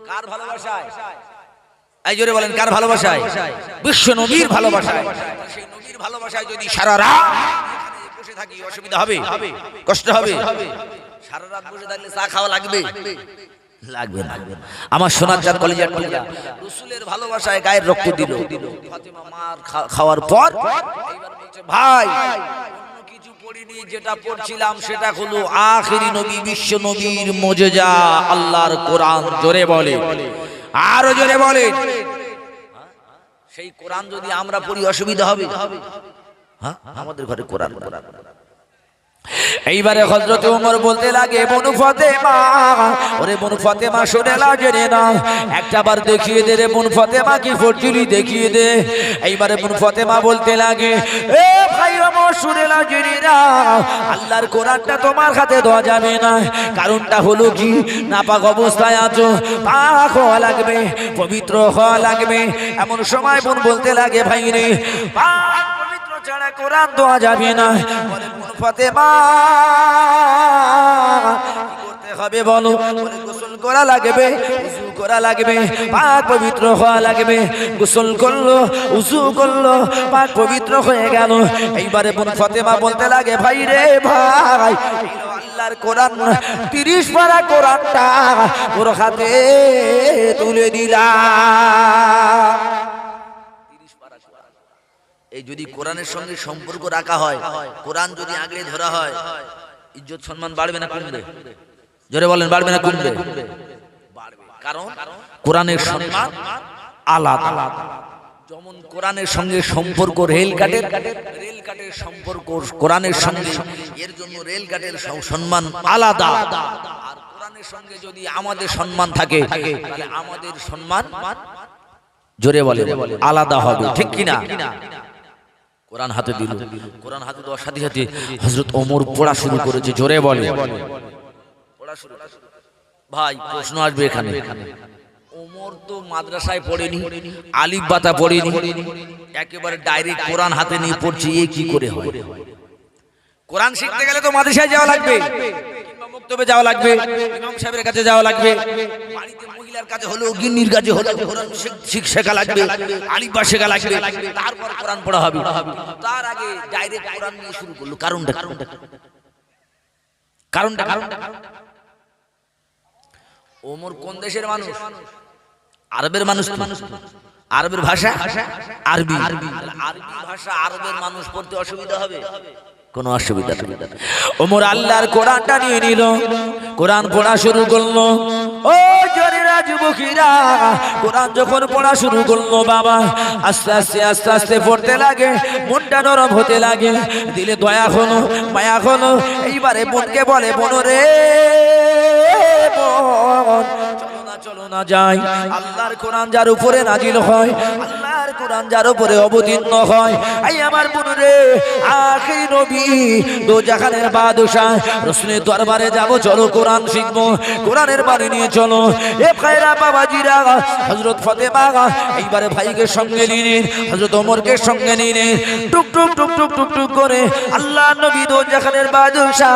কার ভালোবাসায়? এই জোরে বলেন, কার ভালোবাসায়? বিশ্ব নবীর ভালোবাসায়। সেই নবীর ভালোবাসায় যদি সারা রাত বসে থাকি অসুবিধা হবে, কষ্ট হবে? সারা রাত বসে থাকলে চা খাওয়া লাগবে? লাগবে না। আমার সোনার চাঁদ কলিজার টুকরা রাসূলের ভালোবাসায় গায়ের রক্ত দিল। ফাতেমা মার খাওয়ার পর এইবার বলছে, ভাই অন্য কিছু পড়িনি, যেটা পড়ছিলাম সেটা হলো আখেরি নবী বিশ্ব নবীর মুজিজা আল্লাহর কোরআন। জোরে বলে, আরো জোরে বলে। সেই কোরআন যদি আমরা পড়ি অসুবিধা হবে? হ্যাঁ, আমাদের ঘরে কোরআন। এইবারে হযরত ওমর বলতে লাগে, বনু ফাতেমা, ওরে বনু ফাতেমা শুনে লাগে না, একটা বার দেখিয়ে দে রে বনু ফাতেমা, কি ফরজুলি দেখিয়ে দে। এইবারে বনু ফাতেমা বলতে লাগে, এ ভাই ওমর শুনে লাগে না, আল্লাহর কোরআনটা তোমার হাতে দেওয়া যাবে না। কারণটা হলো কি, নাপাক অবস্থায় আছো, পাক হওয়া লাগবে, পবিত্র হওয়া লাগবে। এমন সময় বোন বলতে লাগে, ভাই রে পাক পবিত্র ছাড়া কোরআন দেওয়া যাবে না। বলে বোন ফাতেমা কি করতে হবে বলো? বলে গোসল করা লাগবে, উযু করা লাগবে, পাক পবিত্র হওয়া লাগবে। গোসল করলো, উযু করলো, পাক পবিত্র হয়ে গেল। এইবারে বোন ফাতেমা বলতে লাগে, ভাই রে ভাই, আল্লাহর কোরআন 30 পারা কোরআনটা ওর হাতে তুলে দিলাম। 30 পারা কোরআন। এই যদি কোরআনের সঙ্গে সম্পর্ক রাখা হয়, কোরআন যদি আগে ধরা হয়, ইজ্জত সম্মান বাড়বে না কমবে? জোরে বলেন, বাড়বে না কমবে? বাড়বে। কারণ কোরআনের সম্মান আলাদা। যেমন কোরআনের সঙ্গে সম্পর্ক রেলগাটের সম্পর্ক কোরআনের সঙ্গে, এর জন্য রেলগাটের সম্মান আলাদা। আর কোরআনের সঙ্গে যদি আমাদের সম্মান থাকে, তাহলে আমাদের সম্মান জোরে বলে আলাদা হবে, ঠিক কিনা? কোরআন হাতে দিল, কোরআন হাতে দেওয়ার সাথে সাথে হযরত ওমর পড়া শুরু করেছে। জোরে বলে পড়া শুরু। ভাই প্রশ্ন আসবে এখানে, ওমর তো মাদ্রাসায় পড়েনি, আলিফ বাতা পড়েনি, একেবারে ডাইরেক্ট কোরআন হাতে নিয়ে পড়ছে। এ কি করে হয়? কোরআন শিখতে গেলে তো মাদ্রাসায় যাওয়া লাগবে, কিংবা মক্তবে যাওয়া লাগবে, ইমাম সাহেবের কাছে যাওয়া লাগবে, বাড়িতে মহিলার কাছে হলো, গিন্নির কাছে হলো, কোরআন শেখা লাগবে, আলিফ বা শেখা লাগবে, তারপর কোরআন পড়া হবে। তার আগে ডাইরেক্ট কোরআন নিয়ে শুরু করলো। কারণটা ওমর কোন দেশের মানুষ? আরবের মানুষ। আরবের ভাষা আরবি। আরবি ভাষা আরবের মানুষ পড়তে অসুবিধা হবে? কোনো অসুবিধা নেই। ওমর আল্লাহর কোরআনটা নিয়ে নিল, কোরআন পড়া শুরু করলো। ও জোরেরা যুবকেরা, কোরআন যখন পড়া শুরু করলো বাবা, আস্তে আস্তে আস্তে আস্তে পড়তে লাগে, মনটা নরম হতে লাগে, দিলে দয়া হলো, মায়া হলো। এইবারে বোনকে বলে, বোন রে বোন, চলো না যাই। আল্লাহর কোরআন যার উপরে নাজিল হয়, আল্লাহর কোরআন যার উপরে অবতীর্ণ হয়, এই আমার বোন রে, আখির নবী দোজাহানের বাদশা রাসূলের দরবারে যাব, চলো কোরআন শিখবো, কোরআনের বাণী নিয়ে চলো। এ ভাইরা বাবাজিরা, হযরত ফাতেমা এইবারে ভাইকে সঙ্গে নিলেন, হযরত ওমরকে সঙ্গে নিলেন। টুক টুক টুক টুক টুক টুক করে আল্লাহ নবী দোজাহানের বাদশা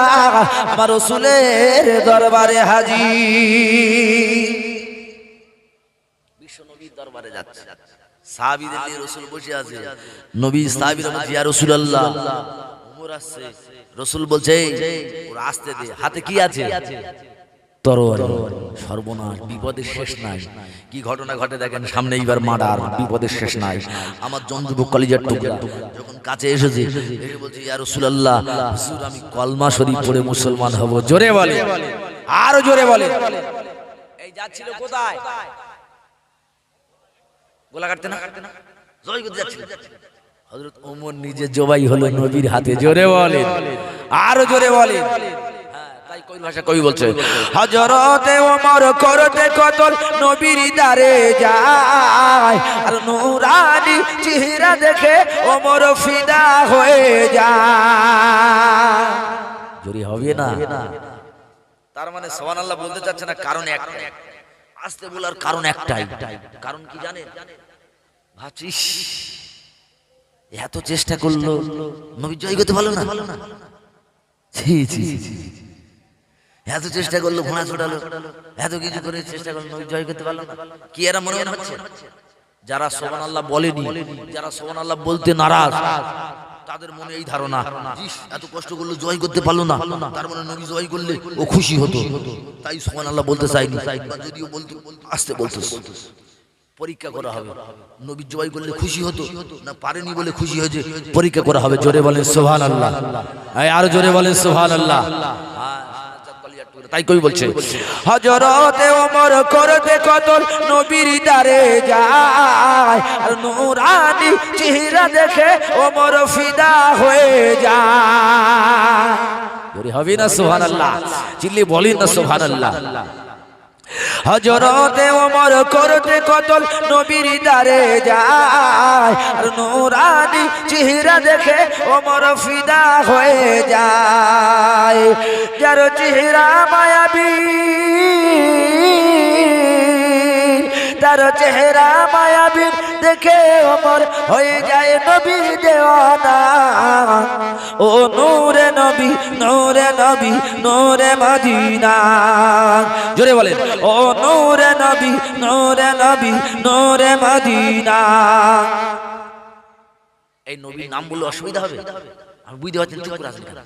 আমার রাসূলের দরবারে হাজির। দরবারে যাচ্ছে, সাহাবীদের নিয়ে রাসূল বসে আছে। নবী সাহাবীরা বলছে, ইয়া রাসূলুল্লাহ, ওমর আসছে। রাসূল বলছে, ওরা আসতে দে। হাতে কি আছে? তরবারি। সর্বনাশ, বিপদের শেষ নাই। কি ঘটনা ঘটে দেখেন সামনে, এইবার মার্ডার, বিপদের শেষ নাই। আমার জমজুবক কলিজার টুকরা যখন কাছে এসেছে, এসে বলছে, ইয়া রাসূলুল্লাহ, হুজুর আমি কলমা শরীফ পড়ে মুসলমান হব। জোরে বলে, আরো জোরে বলে। এই যাচ্ছিল কোথায়? গোলা কাটতে না, জয় করতে যাচ্ছিল। হযরত ওমর নিজে জবাই হলো নবীর হাতে। জোরে বলে, আরো জোরে বলে। তাই কই ভাষা কই বলছে, হযরতে ওমর করতে কতল নবীর দারে যায়, আর নূরানি চেহারা দেখে ওমর ফিদা হয়ে যায়। জোরে হবে না? তার মানে সুবহানাল্লাহ বলতে চাচ্ছে না, কারণ একটাই। আসতে বলার কারণ একটাই। কারণ কি জানেন? ভাবছিস এত চেষ্টা করলো, নবী জয় করতে পারলো না। ছি ছি, এত চেষ্টা করলো, ঘোড়া ছোটালো, এত কিছু করে চেষ্টা করলো, নবী জয় করতে পারলো না। কি এরা মনে মনে হচ্ছে? যারা সুবহানাল্লাহ বলেনি, যারা সুবহানাল্লাহ বলতে নারাজ, তাদের মনে এই ধারণা, এত কষ্ট করলো জয় করতে পারলো না, তার মানে নবী জয় করলে ও খুশি হতো, তাই সুবহানাল্লাহ বলতে চাইনি। যদিও বলতো, আসতে বলতো। পরীক্ষা করা হবে, নবী জয় করলে খুশি হতো না পারেনি বলে খুশি হয়েছে, পরীক্ষা করা হবে। জোরে বলেন সুবহানাল্লাহ, আর জোরে বলেন সুবহানাল্লাহ। তাই কই বলছে, হযরতে ওমর করতে কতল নবীর দারে যায়, আর নূরানি চেহারা দেখে ওমর ফিদা হয়ে যায়। জোরে হবে না সুবহানাল্লাহ? চিল্লি বলেন না সুবহানাল্লাহ। হযরতে ওমর করতে কতল নবীর দারে যায়, আর নূরানি চেহারা দেখে ওমর ফিদা হয়ে যায়। যার চেহারা মায়াবী, তার চেহারা মায়াবী দেখে ওমর হয়ে যায় নবীর দেওয়ানা। ও নূরে নবী, নূরে নবী, নূরে মদিনা। জোরে বলেন, ও নূরে নবী, নূরে নবী, নূরে মদিনা। এই নবীর নাম বললে অসুবিধা হবে? আমি বুঝতে পারছি, চুপ করে আছেন কেন?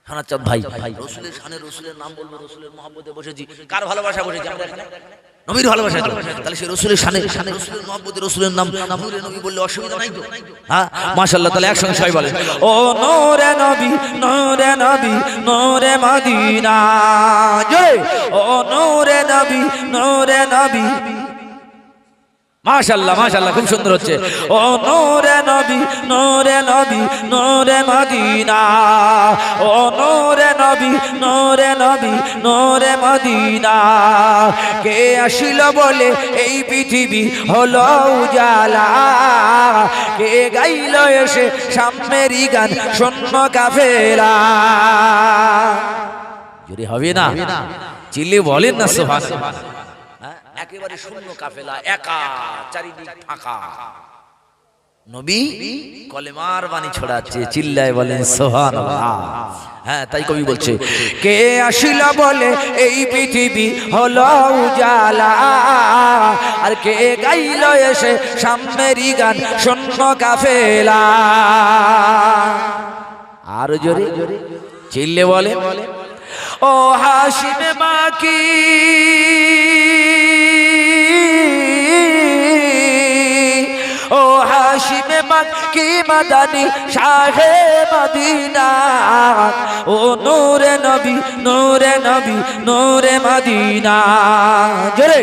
হানাচাঁদ ভাই, রাসূলের শানে রাসূলের নাম বলবো, রাসূলের মহব্বতে বসেছি। কার ভালোবাসা বসেছি আমরা এখানে? নবীর ভালোবাসা। তাহলে সেই রাসূলের শানে, রাসূলের মহব্বতে রাসূলের নাম নূরে নবী বললে অসুবিধা নাই তো? হ্যাঁ, মাশাআল্লাহ। তাহলে একসঙ্গে সবাই বলেন, ও নূরে নবী, নূরে নবী, নূরে মদিনা। জয়, ও নূরে নবী, নূরে নবী। মাশাআল্লাহ, মাশাআল্লাহ, খুব সুন্দর হচ্ছে। ও নূরে নবী, নূরে নবী, নূরে মদিনা। ও নূরে নবী, নূরে নবী, নূরে মদিনা। কে আসিল বলে এই পৃথিবী হলো উজালা, কে গাইল এসে সামনেরই গান শূন্য কাফেলা। যদি হবে না চিল্লি বলেন না সুবহানাল্লাহ। একেবারে শূন্য কাফেলা, একা, চারিদিক ফাঁকা। নবী কলেমার বাণী ছড়াচ্ছে, চিল্লায় বলেন সুবহানাল্লাহ। হ্যাঁ, তাই কবি বলছে, কে আসিল বলে এই পৃথিবী হলো উজালা, আর কে গাইল এসে সামনেরই গান শূন্য কাফেলা। আর জোরে চিল্লে বলে, ও হাসিম মাকি ও হাসিম মাকি মাদানি শাহে মদিনা, ও নূরে নবী নূরে নবী নূরে মদিনা। জোরে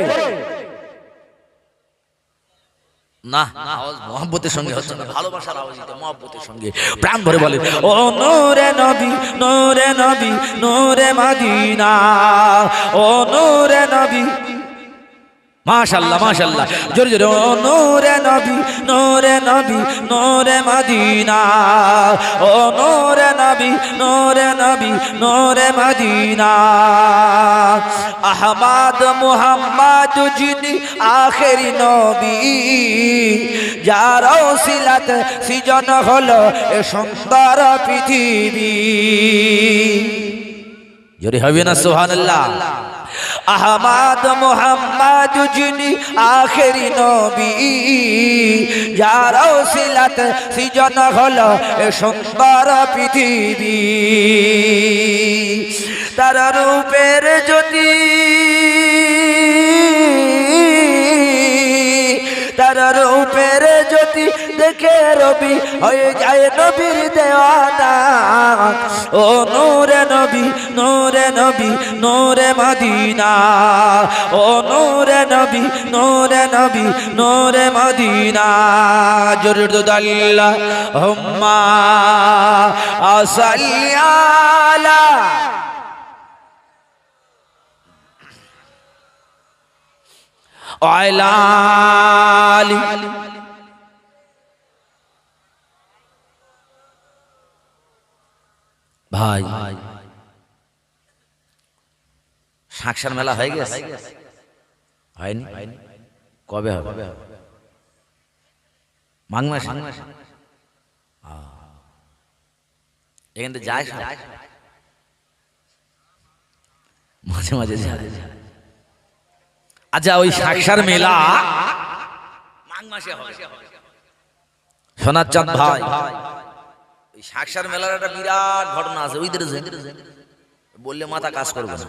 না, আওয়াজ মোহাব্বতের সঙ্গে হচ্ছে না, ভালোবাসার আওয়াজ দিতে মহব্বতের সঙ্গে প্রাণ ভরে বলে, ও নূরে নবী নূরে নবী নূরে মদিনা, ও নূরে নবী। মাশাআল্লাহ মাশাআল্লাহ, জোরে জোরে, ও নূরে নবী নূরে নবী নূরে মদিনা, ও নূরে নবী নূরে নবী নূরে মদিনা। আহমদ মুহাম্মদ যিনি আখেরি নবী, যার ওসিলাতে সৃজন হলো এ সুন্দর পৃথিবী। জোরে হবে না সুবহানাল্লাহ। আহমদ মুহাম্মদ যিনি আখেরি নবী, যার ওসিলাতে সৃজন হলো এ সুন্দর পৃথিবী। তার রূপের জ্যোতি, তার রূপের জ্যোতি দেখে রবি হয়ে যায় নবীর দেওয়ানা, ও নূরে নবী নূরে নবী নূরে মদিনা, ও নূরে নবী নূরে নবী নূরে মদিনা। জোরে আল্লাহুম্মা সাল্লি আলা আলি। ভাই শাকসার মেলা হয়ে গেছে? হয়নি? কবে হবে? মাঘ মাসে? এখান থেকে যায় মাঝে মাঝে যায়। আচ্ছা, ওই শাকসার মেলা মাঘ মাসে হবে। সোনার চাঁদ ভাই, ওই শাকসার মেলার একটা বিরাট ঘটনা আছে, ওই বললে মাথা কাজ করবে না।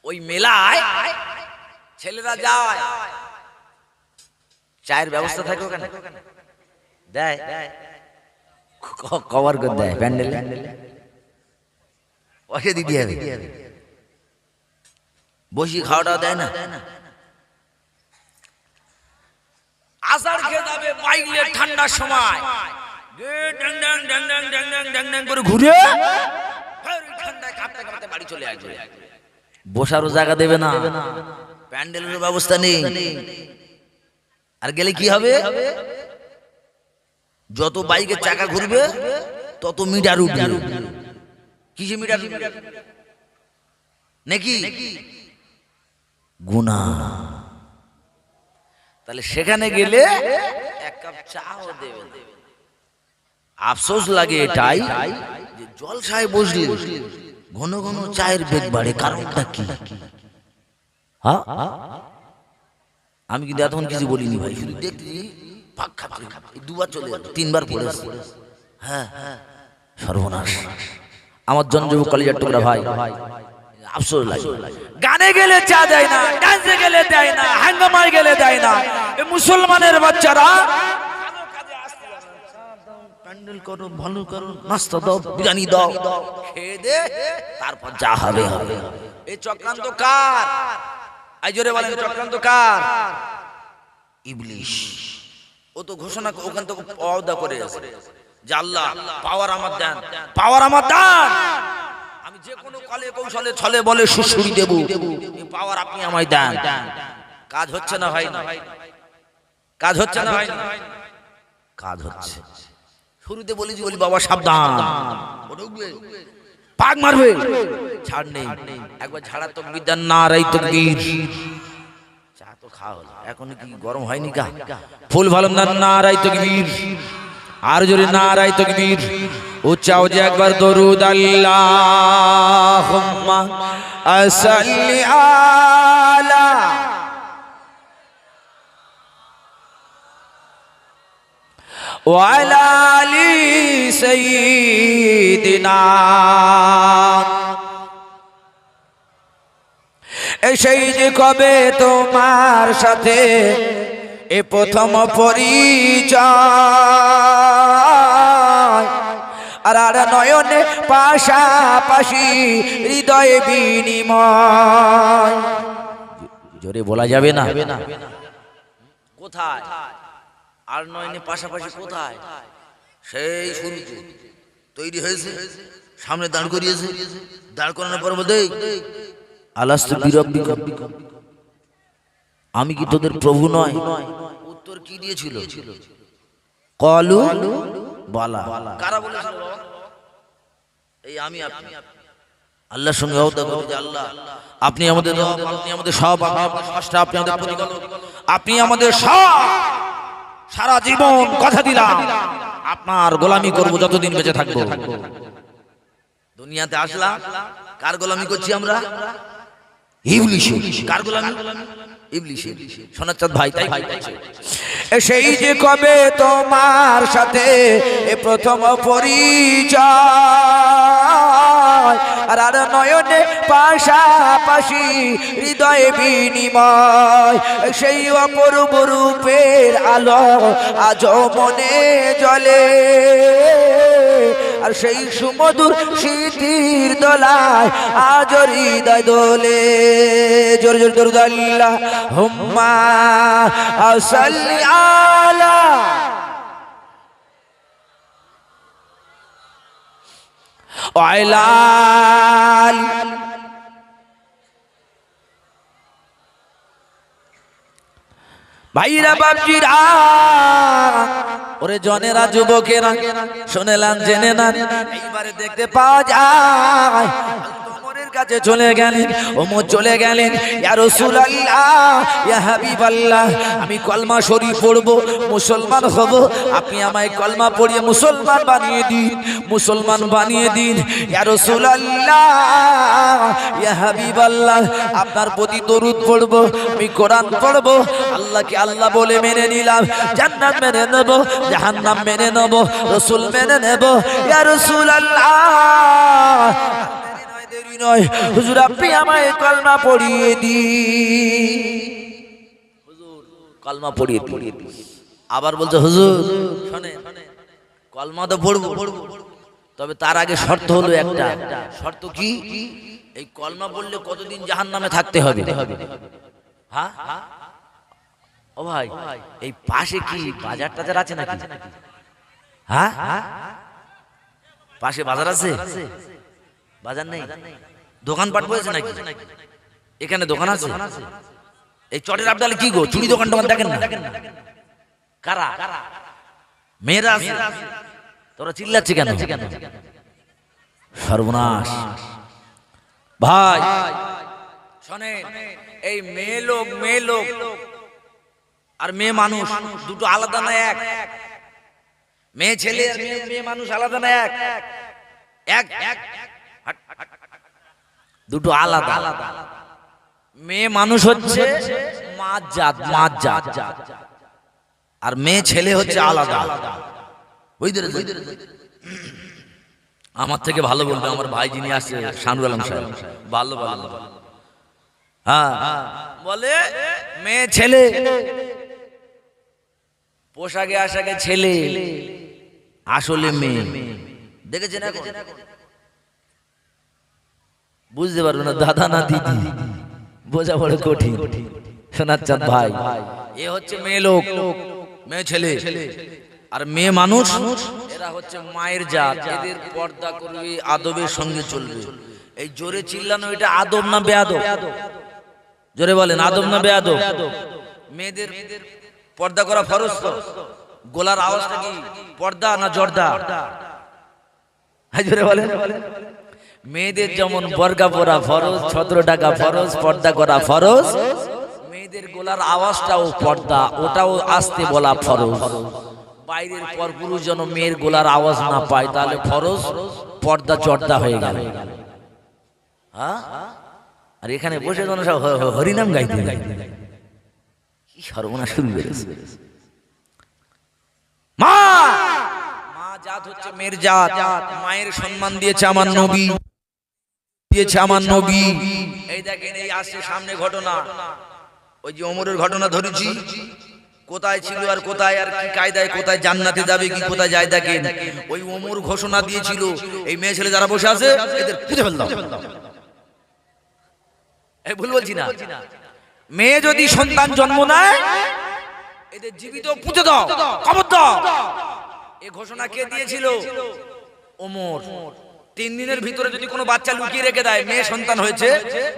ওই মেলায় ছেলেরা যায়, চায়ের ব্যবস্থা থাকে ওখানে, দেয় কভার করে দেয় প্যান্ডেলে, পয়সা দিতে হবে, বসি খাওয়াটা দেয় না। আসার খেয়ে যাবে বাইলে ঠান্ডার সময়, করে ঘুরে ঠান্ডায় কাঁপতে কাঁপতে বাড়ি চলে আসবে। বসারও জায়গা দেবে না, প্যান্ডেলের ব্যবস্থা নেই। আর গেলে কি হবে? যত বাইকের চাকা ঘুরবে তত মিটার উঠবে। কিসে মিটার নাকি গুনা? তাহলে সেখানে গেলে এক কাপ চাও দেবে। আফসোস লাগে এটাই যে জলসায় বসলে ঘন ঘন চায়ের বেগ বাড়ে, কারণটা কি? হ্যাঁ, আমি কিন্তু এতক্ষণ কিছু বলিনি ভাই, শুধু দেখছি দুবার চলে যাবে, তিনবার পড়ে। হ্যাঁ, সর্বনাশ। আমার জনযুবক কলেজের টুকরা ভাই, আফসোস লাগে। গানে গেলে চা দেয় না, ডান্সে গেলে দেয় না, হাঙ্গামায় গেলে দেয় না। এই মুসলমানের বাচ্চারা প্যান্ডেল করো, ভালো করো, নাস্তা দাও, বিরিয়ানি দাও, খেয়ে দে, তারপর যা হবে হবে। এই চক্রান্ত কার? আই জোরে বলেন, চক্রান্ত কার? ইবলিশ। ও তো ঘোষণা ওখান থেকে ওয়াদা করে আছে যে আল্লাহ পাওয়ার আমার দেন, পাওয়ার আমার দেন, আমি যে কোনো কলে কৌশলে ছলে বলে সুসুরি দেব, এই পাওয়ার আপনি আমায় দেন। কাজ হচ্ছে না ভাই? কাজ হচ্ছে না ভাই? কাজ হচ্ছে। শুরুতে বলি বাবা সাবধান, পাক মারবে, ছাড় নেই। একবার ঝাড়া তাকবীর দেন, নারায়ে তাকবীর। চা তো খাওয়া হলো, এখন কি গরম হয়নি কা? ফুল ভালো না, নারায়ে তাকবীর। আর জোরে নারায়ে তাকবীর। উচ্চাও যে একবার দরুদ আল্লাহুম্মা সাল্লি আলা ওয়া আলা আলি সাইয়্যিদিনা। সেই যে কবে তোমার সাথে এ প্রথম পরিচয়, আর নয়নে পাশাপাশি হৃদয়ে বিনিময়। জোরে বলা যাবে না? কোথায়? আর নয়নে পাশাপাশি কোথায়? সেই শুরু তৈরি হয়েছে, সামনে দাঁড় করিয়েছে, দাঁড় করানোর পর বলতে আলাস্তু বিরাব্বিকুম, আমি কি তোদের প্রভু নয়? উত্তর কি দিয়েছিল? ক্বালু বালা। কারা বলেছিল? এই আমি আপনি আল্লাহর সঙ্গে ওয়াদা করি যে আল্লাহ আপনি আমাদের রব, আপনি আমাদের সব, আপনি আমাদের স্রষ্টা, আপনি আমাদের প্রতিপালক, আপনি আমাদের সব। সারা জীবন কথা দিলাম আপনার গোলামি করব যতদিন বেঁচে থাকবো। দুনিয়াতে আসলাম, কার গোলামি করছি আমরা? ইবলিশের। কার গোলামি? ইবলিশের। সোনাচাঁদ ভাই তাই সেই যে কবে তোমার সাথে এ প্রথম পরিচয়, আর নয়নে পাশাপাশি হৃদয়ে বিনিময়। সেই অপরূপ রূপের আলো আজও মনে জ্বলে, আর সেই সুমধুর স্মৃতির দোলায় আজ হৃদয় দোলে। জোর জোর দরুদ আল্লাহুম্মা সাল্লি আলা ওয়া আলা আলি। ভাইরা বাপজিরা, ওরে জনেরা, যুবকেরা, শুনেলাম জেনে না, এইবারে দেখতে পাওয়া যায় ওমরের কাছে চলে গেলেন। ওমর চলে গেলেন, ইয়া রাসূলুল্লাহ, ইয়া হাবিবাল্লাহ, আমি কলমা শরীফ পড়ব, মুসলমান হব, আপনি আমায় কলমা পড়িয়ে মুসলমান বানিয়ে দিন, মুসলমান বানিয়ে দিন। ইয়া রাসূলুল্লাহ, ইয়া হাবিবাল্লাহ, আপনার প্রতি দরুদ পড়ব, আমি কোরআন পড়ব, আল্লাহকে আল্লাহ বলে মেনে নিলাম, জান্নাত মেনে নেব, জাহান্নাম মেনে নেব, রাসূল মেনে নেব। ইয়া রাসূলুল্লাহ, দেরি নয়, হুজুর আপনি আমায় কলমা পড়িয়ে দিন। হুজুর কলমা পড়িয়ে দিন। আবার বলছে হুজুর শুনেন, কলমা তো পড়ব, তবে তার আগে শর্ত হলো একটা। শর্ত কি? এই কলমা বললে কতদিন জাহান্নামে থাকতে হবে? হ্যাঁ ও ভাই, এই পাশে কি বাজার টাজার আছে নাকি? হ্যাঁ পাশে বাজার আছে? বাজার নেই, দোকানপাট বসেছে নাকি? এখানে দোকান আছে? এই চটের আবদালে কি গো, চুড়ি দোকান টোকান দেখেন না? কারা? মেয়েরা আছে। তোরা চিল্লাচ্ছে কেন? সর্বনাশ ভাই শোনেন, এই মেয়ে লোক আর মেয়ে মানুষ দুটো আলাদা না এক? মেয়ে ছেলে আর মেয়ে মানুষ আলাদা না এক? এক দুটো আলাদা। মেয়ে মানুষ হচ্ছে মাঝ জাত, আর মেয়ে ছেলে হচ্ছে আলাদা। আমার থেকে ভালো বলবে আমার ভাই যিনি আসছে শানুর আলম সাহেব, ভালো। হ্যাঁ বলে মেয়ে ছেলে, পোশাকে আশাকে ছেলে, আসলে মেয়ে। দেখেছেন এখন? বুঝতে পারবে না দাদা না দিদি, বোঝা বড় কঠিন। সোনাচাঁদ ভাই, এ হচ্ছে মেয়ে লোক, মেয়ে ছেলে, আর মেয়ে মানুষ এরা হচ্ছে মায়ের জাত। এদের পর্দা করবে, আদবের সঙ্গে চলবে। এই জোরে চিল্লানো এটা আদব না বেয়াদব? জোরে বলেন, আদব না বেয়াদব? মেয়েদের পর্দা করা ফরজ তো। গলার আওয়াজটা কি পর্দা না জর্দা? জোরে বলেন। মেয়েদের যেমন বর্গা পরা ফরজ, ছত্র টাকা ফরজ, পর্দা করা ফরজ, মেয়েদের গলার আওয়াজটাও পর্দা, ওটাও আস্তে বলা ফরজ। বাইরের পরপুরুষ যেন মেয়ের গলার আওয়াজ না পায়, তাহলে ফরজ পর্দা চর্দা হয়ে গেল। হ্যাঁ, আর এখানে বসে যেন সব হরিনাম গাইতে কি সর্বনাশ শুরু করেছে। মা মা জাত হচ্ছে মেয়ের জাত, মায়ের সম্মান দিয়েছে আমার নবী, দিয়েছে আমার নবী। এই দেখেন, এই আসছে সামনে ঘটনা, ওই যে ওমরের ঘটনা ধরেছি, কোথায় ছিল আর কোথায় আর কি কায়দায় কোথায় জান্নাতে যাবে কি কোথায় যায়। দেখেন, ওই ওমর ঘোষণা দিয়েছিল, এই মেয়ে ছেলে যারা বসে আছে এদের পুঁতে ফেল দাও। এই ভুল বলছি না? মেয়ে যদি সন্তান জন্ম নেয় এদের জীবিত পুঁতে দাও, কবর দাও। এই ঘোষণা কে দিয়েছিল? ওমর। 3 দিনের ভিতরে যদি কোনো বাচ্চা লুকিয়ে রেখে দেয়, মেয়ে সন্তান হয়েছে,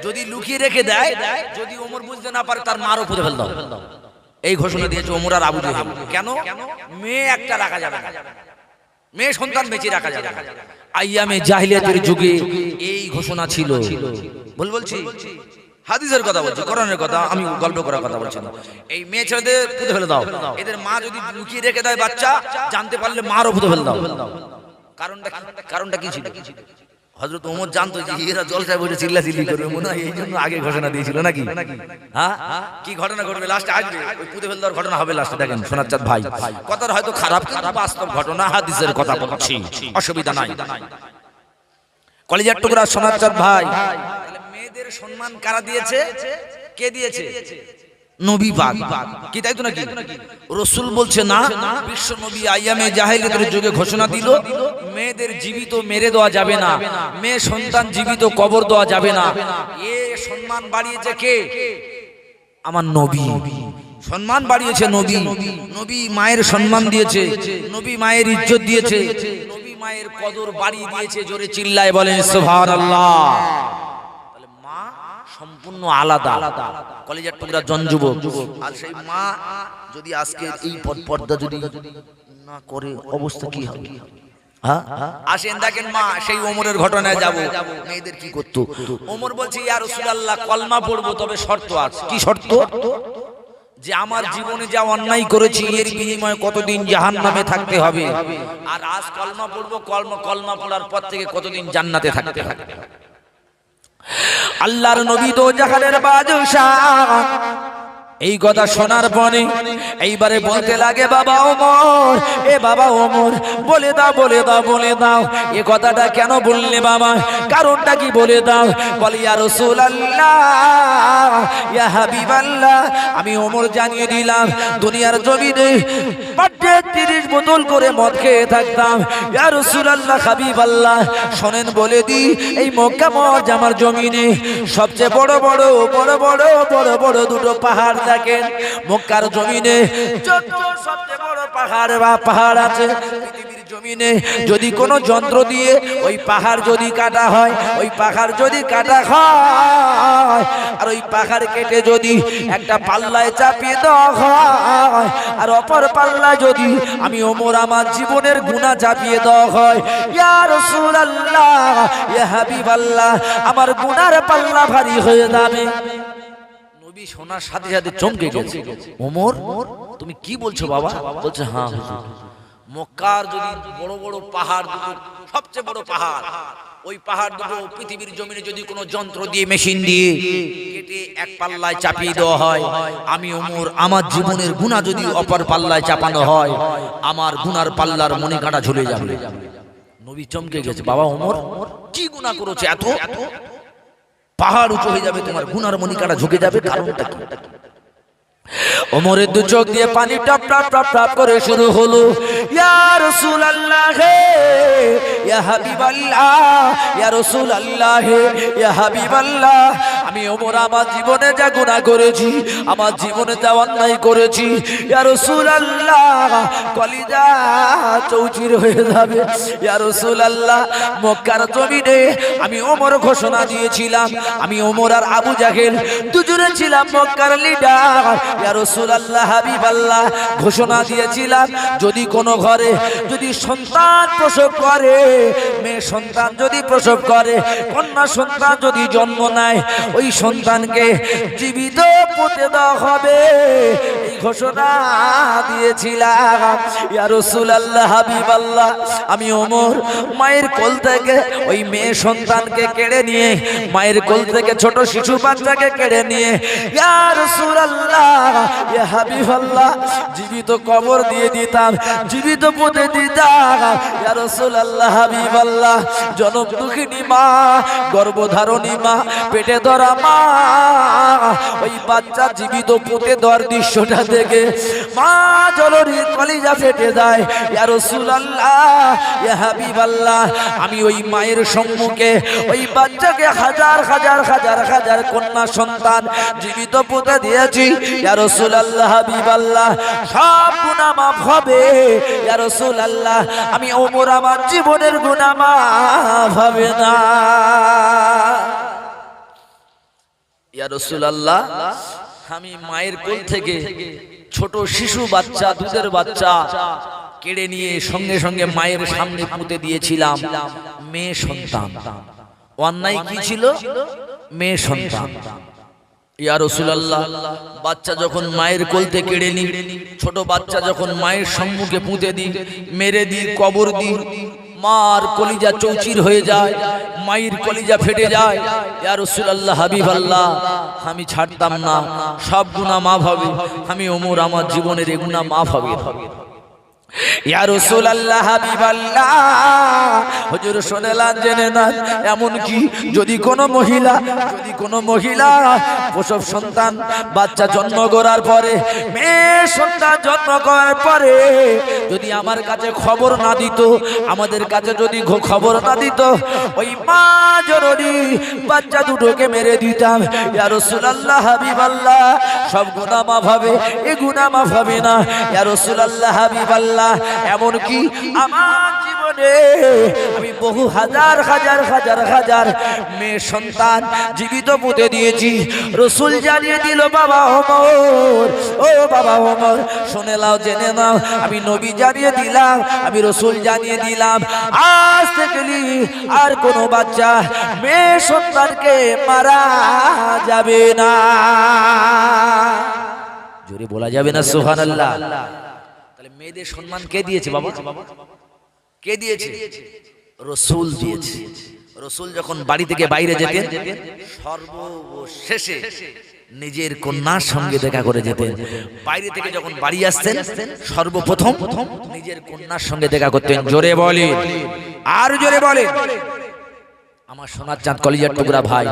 যদি লুকিয়ে রেখে দেয়, যদি ওমর বুঝতে না পারে তার মারও পুঁতে ফেল দাও। এই ঘোষণা দিয়েছে ওমর আর আবু জেহেল। কেন? মেয়ে একটা রাখা যাবে না, মেয়ে সন্তান বেঁচে রাখা যাবে না। আইয়ামে জাহিলিয়াতের যুগে এই ঘোষণা ছিল। ভুল বলছি? হাদিসের কথা বলছি, কোরআনের কথা, আমি গল্প করার কথা বলছি না। এই মেয়ে ছেলেদের পুঁতে ফেলে দাও, এদের মা যদি লুকিয়ে রেখে দেয় বাচ্চা, জানতে পারলে মারও পুঁতে ফেলে দাও। কারণটা কি ছিল? হযরত ওমর জানতো যে এরা জলসায় বসে চিল্লাচিল্লি করবে, মনে হয় এই জন্য আগে ঘোষণা দিয়েছিল নাকি? হ্যাঁ, কি ঘটনা ঘটবে লাস্টে আসবে, ওই পুঁতে ফেলে দেওয়ার ঘটনা হবে লাস্টে। দেখেন সোনার চাঁদ ভাই, কথাটা হয়তো খারাপ, কিন্তু বাস্তব ঘটনা, হাদিসের কথা বলছি, অসুবিধা নাই। কলিজার টুকরা সোনার চাঁদ ভাই, মেয়েদের সম্মান কারা দিয়েছে? কে দিয়েছে? নবী পাক। কি তাই তো নাকি? রাসূল বলছে না, বিশ্ব নবী আইয়ামে জাহেলিয়াতের যুগে ঘোষণা দিল, মেয়েদের জীবিত মেরে দেওয়া যাবে না, মেয়ে সন্তান জীবিত কবর দেওয়া যাবে না। এ সম্মান বাড়িয়েছে কে? আমার নবী। সম্মান বাড়িয়েছে নবী। নবী মায়ের সম্মান দিয়েছে, নবী মায়ের ইজ্জত দিয়েছে, নবী মায়ের কদর বাড়িয়ে দিয়েছে। জোরে চিল্লায় বলেন সুবহানাল্লাহ। সম্পূর্ণ আলাদা। কলেজের টুকরা জনযুবক, আর সেই মা যদি আজকে এই পর্দা যদি না করে, অবস্থা কি হবে? হ্যাঁ, আসেন দেখেন মা, সেই ওমরের ঘটনায় যাব। মেয়েদের কি করতো? ওমর বলছে, ইয়া রাসূলুল্লাহ, কলমা পড়বো, তবে শর্ত আছে। কি শর্ত? যে আমার জীবনে যা অন্যায় করেছি এর বিনিময়ে কতদিন জাহান্নামে থাকতে হবে, আর আজ কলমা পড়বো, কলমা পড়ার পর থেকে কতদিন জান্নাতে থাকতে হবে। আল্লাহর নবী তো জাহানের বাদশাহ। এই কথা শোনার পরে এইবারে বলতে লাগে, বাবা ওমর, এ বাবা ওমর, বলে দাও, বলে দাও, বলে দাও, এ কথাটা কেন বললে বাবা? কারণটা কি বলে দাও? বলে, ইয়া রাসূলুল্লাহ, ইয়া হাবিবাল্লাহ, আমি ওমর জানিয়ে দিলাম, দুনিয়ার জমিনে 30 বোতল করে মদ খেয়ে থাকতাম। ইয়া রাসূলুল্লাহ, হাবিবাল্লাহ, শোনেন বলে দি, এই মক্কা মুআজ্জামার জমিনে সবচেয়ে বড় বড় দুটো পাহাড় দেখেন। মক্কার জমিনে যত সবচেয়ে বড় পাহাড় আছে পৃথিবীর জমিনে, যদি কোনো যন্ত্র দিয়ে ওই পাহাড় যদি কাটা হয়, ওই পাহাড় যদি কাটা হয়, আর ওই পাহাড় কেটে যদি একটা পাল্লায় চাপিয়ে দেওয়া হয়, আর অপর পাল্লায় যদি আমি ওমর আমার জীবনের গুনাহ চাপিয়ে দেওয়া হয়, ইয়া রাসূলুল্লাহ, ইয়া হাবিবাল্লাহ, আমার গুনার পাল্লা ভারী হয়ে যাবে। নবী শোনার সাথে সাথে চমকে গেছে। ওমর, তুমি কি বলছো বাবা? বলছে, হ্যাঁ হুজুর, মক্কার যদি বড় বড় পাহাড় দুটো, সবচেয়ে বড় পাহাড়, ওই পাহাড় দুটো পৃথিবীর জমিনে যদি কোনো যন্ত্র দিয়ে, মেশিন দিয়ে কেটে এক পাল্লায় চাপিয়ে দেওয়া হয়, আমি ওমর আমার জীবনের গুনাহ যদি অপর পাল্লায় চাপানো হয়, আমার গুনার পাল্লার মণিকাঁটা ঝুলে যাবে। নবী চমকে গেছে, বাবা ওমর কি গুনাহ করেছে এত? পাহাড় উঁচু হয়ে যাবে, তোমার গুনার মণিকাঁটা ঝুঁকে যাবে, কারণটা কি? ওমরের দু চোখ দিয়ে পানি টপ টপ টপ টপ করে শুরু হলো। ইয়া রাসূলুল্লাহ, ইয়া হাবিবাল্লাহ, ইয়া রাসূলুল্লাহ, ইয়া হাবিবাল্লাহ, আমি ওমর আমার জীবনে যা গুনাহ করেছি, আমার জীবনে যা অন্যায় করেছি, ইয়া রাসূলুল্লাহ কলিজা চৌচির হয়ে যাবে। ইয়া রাসূলুল্লাহ মক্কার জমিনে আমি ওমর ঘোষণা দিয়েছিলাম, আমি ওমর আর আবু জাহেল দুজনে ছিলাম মক্কার লিডার। ইয়া রাসূলুল্লাহ হাবিবাল্লাহ ঘোষণা দিয়েছিলাম, যদি কোনো ঘরে যদি সন্তান প্রসব করে, মেয়ে সন্তান যদি প্রসব করে, কন্যা সন্তান যদি জন্ম নেয়, ওই সন্তানকে জীবিত পুঁতে দেওয়া হবে, এই ঘোষণা দিয়েছিলাম। ইয়া রাসূলুল্লাহ হাবিবাল্লাহ আমি ওমর মায়ের কোল থেকে ওই মেয়ে সন্তানকে কেড়ে নিয়ে, মায়ের কোল থেকে ছোট শিশু বাচ্চাকে কেড়ে নিয়ে ইয়া রাসূলুল্লাহ ইয়া হাবিবাল্লাহ জীবিত কবর দিয়ে দিতাম, জীবিত পুঁতে দিতাম। ইয়া রাসূলুল্লাহ হাবিবাল্লাহ জনম দুঃখিনী মা, গর্ভধারণী মা, পেটে ধরা মা, ওই বাচ্চা জীবিত পুঁতে দেওয়ার দৃশ্যটা দেখে মা জননীর কলিজা ফেটে যায়। ইয়া রাসূলুল্লাহ ইয়া হাবিবাল্লাহ আমি ওই মায়ের সম্মুখে ওই বাচ্চাকে হাজার হাজার হাজার হাজার কন্যা সন্তান জীবিত পুঁতে দিয়েছি। ইয়া রাসূলুল্লাহ হাবিবাল্লাহ সব গুনাহ মাফ হবে। ইয়া রাসূলুল্লাহ আমি ওমর আমার জীবনের গুনাহ মাফ হবে না। ইয়া রাসূলুল্লাহ আমি মায়ের কোল থেকে ছোট শিশু বাচ্চা, দুধের বাচ্চা কেড়ে নিয়ে সঙ্গে সঙ্গে মায়ের সামনে পুঁতে দিয়েছিলাম মেয়ে সন্তান। অন্যায় কি ছিল? মেয়ে সন্তান। ইয়া রাসূলুল্লাহ বাচ্চা যখন মায়ের কোল থেকে কেড়ে নি, ছোট বাচ্চা যখন মায়ের সম্মুখে পুঁতে দিই, মেরে দিই, কবর দিই, মার কলিজা চৌচির হয়ে যায়, মায়ের কলিজা ফেটে যায়। ইয়া রাসূলুল্লাহ হাবিবাল্লাহ আমি ছাড়তাম না, সব গুনাহ মাফ হবে। আমি ওমর আমার জীবনের এই গুনাহ মাফ হবে। ইয়া রাসূলুল্লাহ হাবিবাল্লাহ হুজুর শুনলেন জেনে না, এমন কি যদি কোনো মহিলা প্রসব সন্তান বাচ্চা জন্ম করার পরে, মেয়ে সন্তান জন্ম করার পরে যদি আমার কাছে খবর না দিত, আমাদের কাছে যদি খবর না দিত, ওই মা জননী বাচ্চা দুটোকে মেরে দিতাম। ইয়া রাসূলুল্লাহ হাবিবাল্লাহ সব গুনাহ মাফ হবে, এ গুনাহ মাফ হবে না। ইয়া রাসূলুল্লাহ হাবিবাল্লাহ এমনকি আমার জীবনে আমি বহু হাজার হাজার হাজার হাজার মেয়ে সন্তান জীবিত পুঁতে দিয়েছি। রাসূল জানিয়ে দিল, বাবা ওমর, ও বাবা ওমর শুনে নাও, জেনে নাও, আমি নবী জানিয়ে দিলাম, আমি রাসূল জানিয়ে দিলাম, আজ থেকে আর কোনো বাচ্চা মেয়ে সন্তানকে মারা যাবে না। জোরে বলা যাবে না সুবহানাল্লাহ? তাহলে মেয়েদের সম্মান কে দিয়েছে বাবা? কে দিয়েছে? রাসূল দিয়েছে। রাসূল যখন বাড়ি থেকে বাইরে যেতেন, সর্বশেষে নিজের কন্যার সঙ্গে দেখা করে যেতেন। বাইরে থেকে যখন বাড়ি আসতেন, সর্বপ্রথম নিজের কন্যার সঙ্গে দেখা করতেন। জোরে বলে, আর জোরে বলে আমার সোনার চাঁদ কলিজার টুকরা ভাই।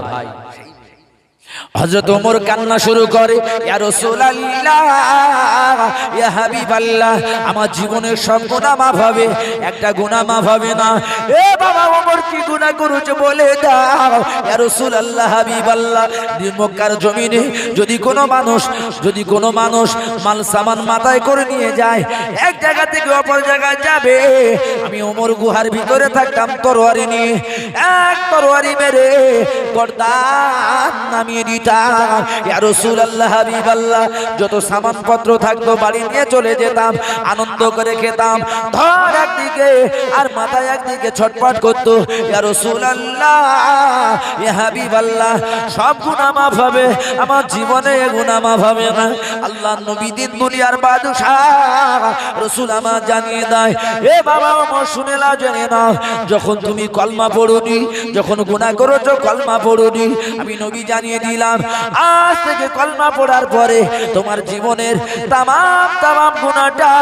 হযরত ওমর কান্না শুরু করে, ইয়া রাসূলুল্লাহ ইয়া হাবিবাল্লাহ আমার জীবনের সব গুনাহ মাফ হবে, একটা গুনাহ মাফ হবে না। এ বাবা ওমর কি গুনাহ করেছে বলে দাও। ইয়া রাসূলুল্লাহ হাবিবাল্লাহ মক্কার জমিনে যদি কোনো মানুষ মাল সামান মাথায় করে নিয়ে যায়, এক জায়গা থেকে অপর জায়গায় যাবে, আমি ওমর গুহার ভিতরে থাকতাম তরবারি নিয়ে, এক তরবারি মেরে গর্দান নামিয়ে দিতাম। ইয়া রাসূলুল্লাহ হাবিবাল্লাহ যত সামানপত্র থাকতো বাড়ি নিয়ে চলে যেতাম, আনন্দ করে খেতাম। ধর একদিকে আর মাথায় একদিকে ছটফট করতো, ইয়া রাসূলুল্লাহ ইয়া হাবিবাল্লাহ সব গুনাহ মাফ হবে, আমার জীবনে গুনাহ মাফ হবে না। আল্লাহর নবী দিন দুনিয়ার বাদশাহ রাসূল আমার জানিয়ে দেয়, এ বাবা আমার শুনে নাও, জেনে নাও, যখন তুমি কলমা পড়োনি, যখন গুনাহ করেছো কলমা পড়োনি, আমি নবী জানিয়ে দিলাম, আজ থেকে কলমা পড়ার পরে তোমার জীবনের তামাম গুনাহটা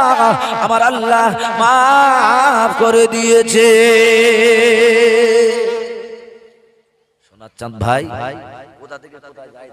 আমার আল্লাহ মাফ করে দিয়েছে। সোনার চাঁদ ভাই কোথা থেকে কোথায় যায়